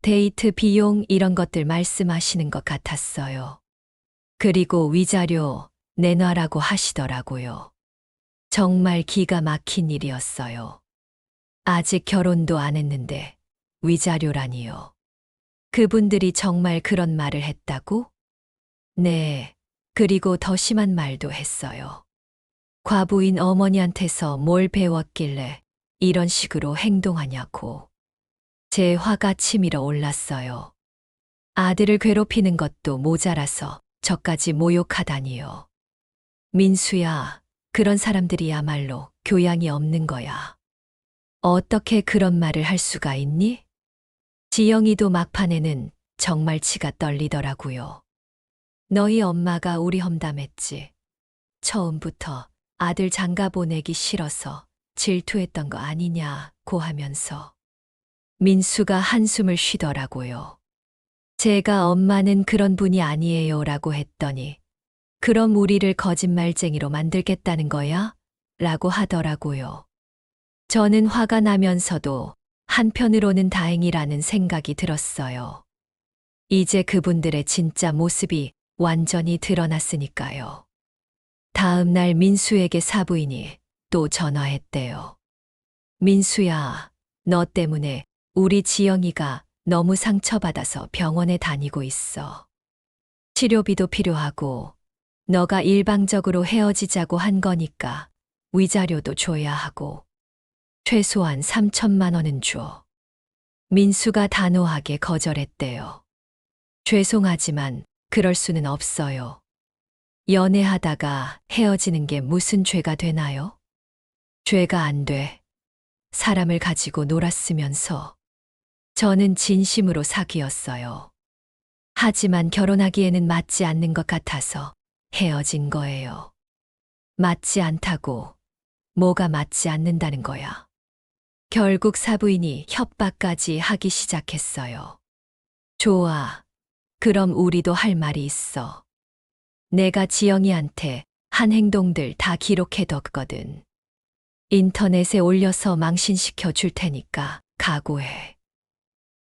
S1: 데이트 비용 이런 것들 말씀하시는 것 같았어요. 그리고 위자료 내놔라고 하시더라고요. 정말 기가 막힌 일이었어요. 아직 결혼도 안 했는데 위자료라니요. 그분들이 정말 그런 말을 했다고? 네, 그리고 더 심한 말도 했어요. 과부인 어머니한테서 뭘 배웠길래 이런 식으로 행동하냐고. 제 화가 치밀어 올랐어요. 아들을 괴롭히는 것도 모자라서 저까지 모욕하다니요. 민수야, 그런 사람들이야말로 교양이 없는 거야. 어떻게 그런 말을 할 수가 있니? 지영이도 막판에는 정말 치가 떨리더라고요. 너희 엄마가 우리 험담했지. 처음부터 아들 장가 보내기 싫어서 질투했던 거 아니냐고 하면서 민수가 한숨을 쉬더라고요. 제가 엄마는 그런 분이 아니에요 라고 했더니 그럼 우리를 거짓말쟁이로 만들겠다는 거야? 라고 하더라고요. 저는 화가 나면서도 한편으로는 다행이라는 생각이 들었어요. 이제 그분들의 진짜 모습이 완전히 드러났으니까요. 다음 날 민수에게 사부인이 또 전화했대요. 민수야, 너 때문에 우리 지영이가 너무 상처받아서 병원에 다니고 있어. 치료비도 필요하고 너가 일방적으로 헤어지자고 한 거니까 위자료도 줘야 하고 최소한 3천만 원은 줘. 민수가 단호하게 거절했대요. 죄송하지만 그럴 수는 없어요. 연애하다가 헤어지는 게 무슨 죄가 되나요? 죄가 안 돼. 사람을 가지고 놀았으면서. 저는 진심으로 사귀었어요. 하지만 결혼하기에는 맞지 않는 것 같아서 헤어진 거예요. 맞지 않다고 뭐가 맞지 않는다는 거야. 결국 사부인이 협박까지 하기 시작했어요. 좋아. 그럼 우리도 할 말이 있어. 내가 지영이한테 한 행동들 다 기록해뒀거든. 인터넷에 올려서 망신시켜 줄 테니까 각오해.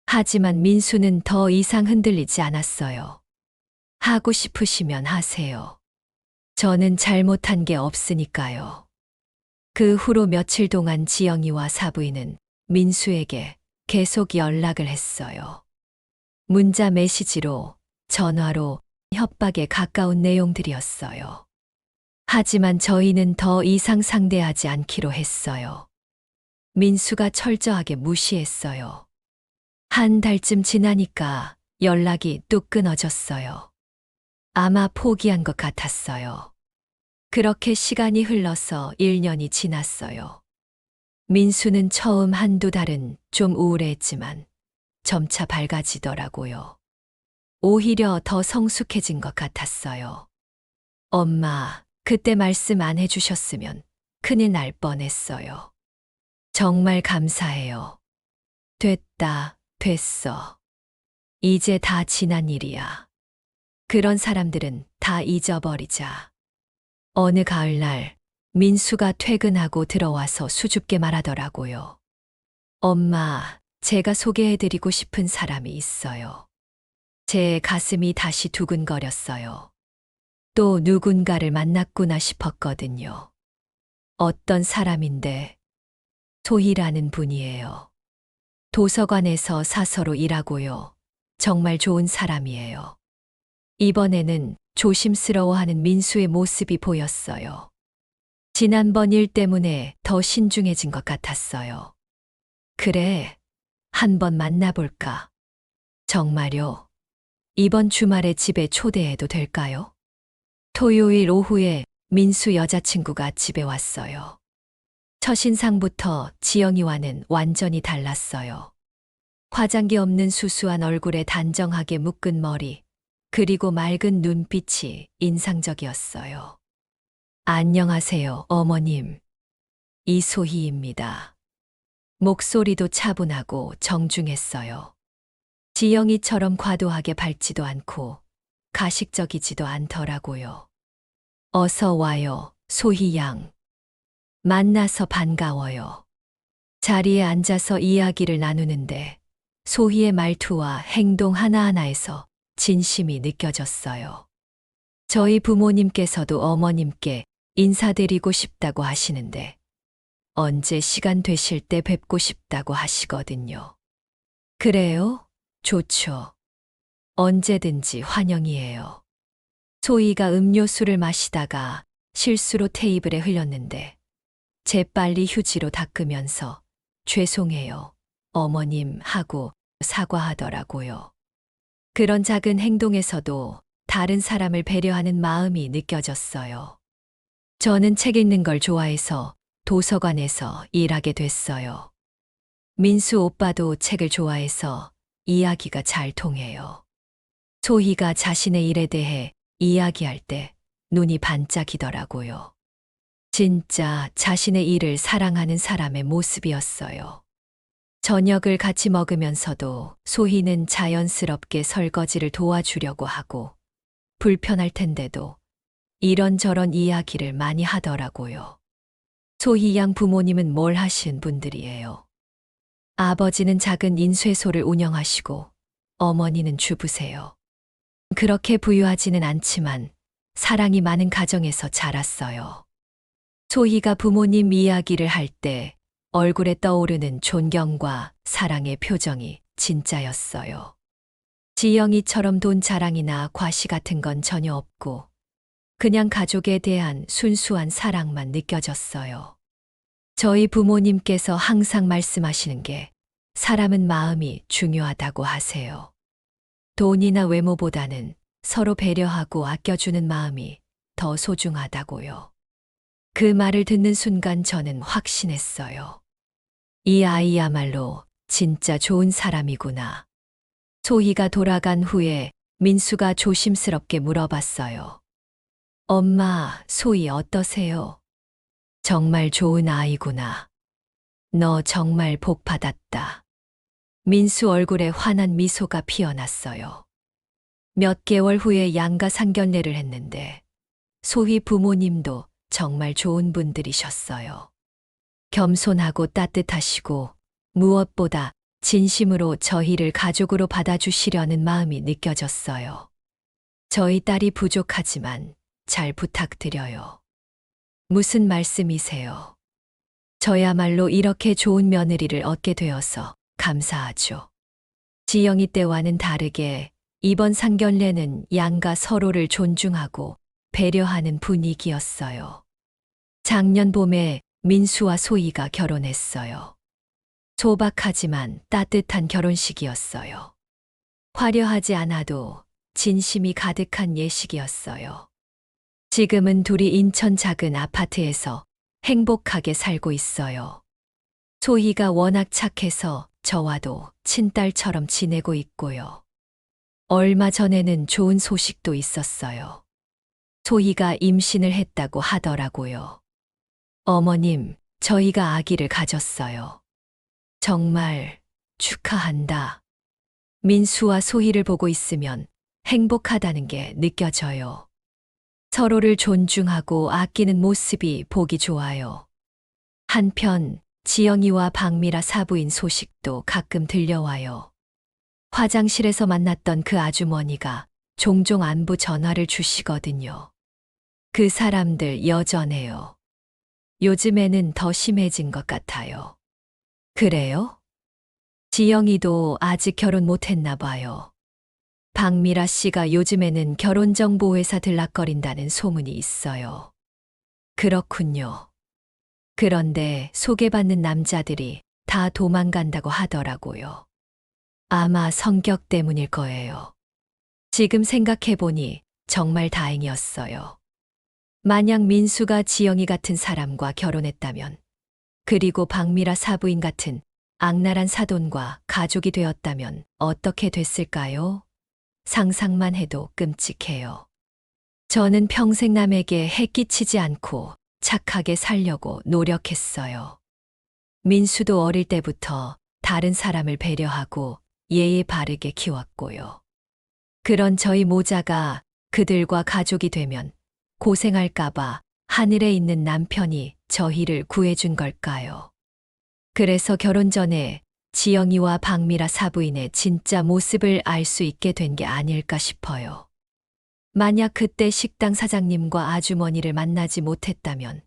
S1: 하지만 민수는 더 이상 흔들리지 않았어요. 하고 싶으시면 하세요. 저는 잘못한 게 없으니까요. 그 후로 며칠 동안 지영이와 사부인은 민수에게 계속 연락을 했어요. 문자 메시지로, 전화로, 협박에 가까운 내용들이었어요. 하지만 저희는 더 이상 상대하지 않기로 했어요. 민수가 철저하게 무시했어요. 한 달쯤 지나니까 연락이 뚝 끊어졌어요. 아마 포기한 것 같았어요. 그렇게 시간이 흘러서 1년이 지났어요. 민수는 처음 한두 달은 좀 우울해했지만 점차 밝아지더라고요. 오히려 더 성숙해진 것 같았어요. 엄마, 그때 말씀 안 해주셨으면 큰일 날 뻔했어요. 정말 감사해요. 됐다, 됐어. 이제 다 지난 일이야. 그런 사람들은 다 잊어버리자. 어느 가을날 민수가 퇴근하고 들어와서 수줍게 말하더라고요. 엄마, 제가 소개해드리고 싶은 사람이 있어요. 제 가슴이 다시 두근거렸어요. 또 누군가를 만났구나 싶었거든요. 어떤 사람인데? 소희라는 분이에요. 도서관에서 사서로 일하고요. 정말 좋은 사람이에요. 이번에는 조심스러워하는 민수의 모습이 보였어요. 지난번 일 때문에 더 신중해진 것 같았어요. 그래, 한번 만나볼까? 정말요? 이번 주말에 집에 초대해도 될까요? 토요일 오후에 민수 여자친구가 집에 왔어요. 첫인상부터 지영이와는 완전히 달랐어요. 화장기 없는 수수한 얼굴에 단정하게 묶은 머리, 그리고 맑은 눈빛이 인상적이었어요. 안녕하세요, 어머님. 이소희입니다. 목소리도 차분하고 정중했어요. 지영이처럼 과도하게 밝지도 않고 가식적이지도 않더라고요. 어서 와요, 소희 양. 만나서 반가워요. 자리에 앉아서 이야기를 나누는데 소희의 말투와 행동 하나하나에서 진심이 느껴졌어요. 저희 부모님께서도 어머님께 인사드리고 싶다고 하시는데 언제 시간 되실 때 뵙고 싶다고 하시거든요. 그래요? 좋죠. 언제든지 환영이에요. 소희가 음료수를 마시다가 실수로 테이블에 흘렸는데 재빨리 휴지로 닦으면서 죄송해요, 어머님 하고 사과하더라고요. 그런 작은 행동에서도 다른 사람을 배려하는 마음이 느껴졌어요. 저는 책 읽는 걸 좋아해서 도서관에서 일하게 됐어요. 민수 오빠도 책을 좋아해서 이야기가 잘 통해요. 소희가 자신의 일에 대해 이야기할 때 눈이 반짝이더라고요. 진짜 자신의 일을 사랑하는 사람의 모습이었어요. 저녁을 같이 먹으면서도 소희는 자연스럽게 설거지를 도와주려고 하고 불편할 텐데도 이런저런 이야기를 많이 하더라고요. 소희 양 부모님은 뭘 하신 분들이에요. 아버지는 작은 인쇄소를 운영하시고 어머니는 주부세요. 그렇게 부유하지는 않지만 사랑이 많은 가정에서 자랐어요. 소희가 부모님 이야기를 할 때 얼굴에 떠오르는 존경과 사랑의 표정이 진짜였어요. 지영이처럼 돈 자랑이나 과시 같은 건 전혀 없고 그냥 가족에 대한 순수한 사랑만 느껴졌어요. 저희 부모님께서 항상 말씀하시는 게 사람은 마음이 중요하다고 하세요. 돈이나 외모보다는 서로 배려하고 아껴주는 마음이 더 소중하다고요. 그 말을 듣는 순간 저는 확신했어요. 이 아이야말로 진짜 좋은 사람이구나. 소희가 돌아간 후에 민수가 조심스럽게 물어봤어요. 엄마, 소희 어떠세요? 정말 좋은 아이구나. 너 정말 복 받았다. 민수 얼굴에 환한 미소가 피어났어요. 몇 개월 후에 양가 상견례를 했는데 소희 부모님도 정말 좋은 분들이셨어요. 겸손하고 따뜻하시고 무엇보다 진심으로 저희를 가족으로 받아주시려는 마음이 느껴졌어요. 저희 딸이 부족하지만 잘 부탁드려요. 무슨 말씀이세요? 저야말로 이렇게 좋은 며느리를 얻게 되어서 감사하죠. 지영이 때와는 다르게 이번 상견례는 양가 서로를 존중하고 배려하는 분위기였어요. 작년 봄에 민수와 소희가 결혼했어요. 소박하지만 따뜻한 결혼식이었어요. 화려하지 않아도 진심이 가득한 예식이었어요. 지금은 둘이 인천 작은 아파트에서 행복하게 살고 있어요. 소희가 워낙 착해서 저와도 친딸처럼 지내고 있고요. 얼마 전에는 좋은 소식도 있었어요. 소희가 임신을 했다고 하더라고요. 어머님, 저희가 아기를 가졌어요. 정말 축하한다. 민수와 소희를 보고 있으면 행복하다는 게 느껴져요. 서로를 존중하고 아끼는 모습이 보기 좋아요. 한편 지영이와 박미라 사부인 소식도 가끔 들려와요. 화장실에서 만났던 그 아주머니가 종종 안부 전화를 주시거든요. 그 사람들 여전해요. 요즘에는 더 심해진 것 같아요. 그래요? 지영이도 아직 결혼 못했나 봐요. 박미라 씨가 요즘에는 결혼정보회사 들락거린다는 소문이 있어요. 그렇군요. 그런데 소개받는 남자들이 다 도망간다고 하더라고요. 아마 성격 때문일 거예요. 지금 생각해보니 정말 다행이었어요. 만약 민수가 지영이 같은 사람과 결혼했다면, 그리고 박미라 사부인 같은 악랄한 사돈과 가족이 되었다면 어떻게 됐을까요? 상상만 해도 끔찍해요. 저는 평생 남에게 해 끼치지 않고 착하게 살려고 노력했어요. 민수도 어릴 때부터 다른 사람을 배려하고 예의 바르게 키웠고요. 그런 저희 모자가 그들과 가족이 되면 고생할까봐 하늘에 있는 남편이 저희를 구해준 걸까요? 그래서 결혼 전에 지영이와 박미라 사부인의 진짜 모습을 알 수 있게 된 게 아닐까 싶어요. 만약 그때 식당 사장님과 아주머니를 만나지 못했다면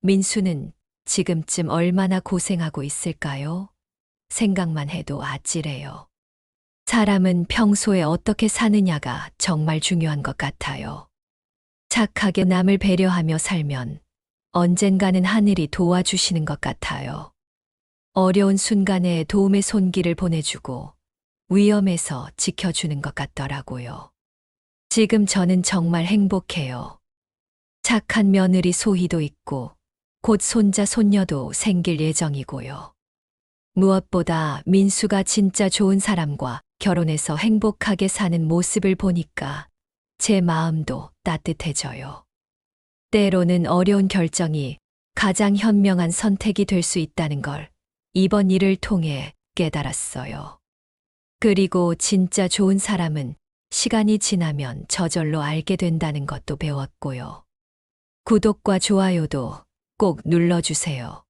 S1: 민수는 지금쯤 얼마나 고생하고 있을까요? 생각만 해도 아찔해요. 사람은 평소에 어떻게 사느냐가 정말 중요한 것 같아요. 착하게 남을 배려하며 살면 언젠가는 하늘이 도와주시는 것 같아요. 어려운 순간에 도움의 손길을 보내주고 위험에서 지켜주는 것 같더라고요. 지금 저는 정말 행복해요. 착한 며느리 소희도 있고 곧 손자 손녀도 생길 예정이고요. 무엇보다 민수가 진짜 좋은 사람과 결혼해서 행복하게 사는 모습을 보니까 제 마음도 따뜻해져요. 때로는 어려운 결정이 가장 현명한 선택이 될 수 있다는 걸 이번 일을 통해 깨달았어요. 그리고 진짜 좋은 사람은 시간이 지나면 저절로 알게 된다는 것도 배웠고요. 구독과 좋아요도 꼭 눌러주세요.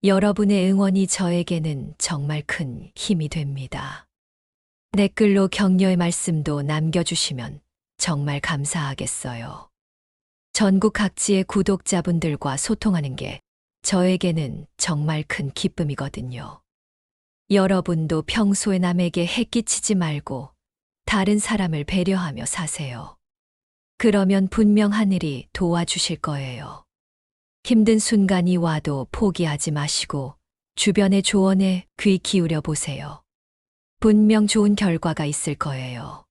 S1: 여러분의 응원이 저에게는 정말 큰 힘이 됩니다. 댓글로 격려의 말씀도 남겨주시면 정말 감사하겠어요. 전국 각지의 구독자분들과 소통하는 게 저에게는 정말 큰 기쁨이거든요. 여러분도 평소에 남에게 해 끼치지 말고 다른 사람을 배려하며 사세요. 그러면 분명 하늘이 도와주실 거예요. 힘든 순간이 와도 포기하지 마시고 주변의 조언에 귀 기울여 보세요. 분명 좋은 결과가 있을 거예요.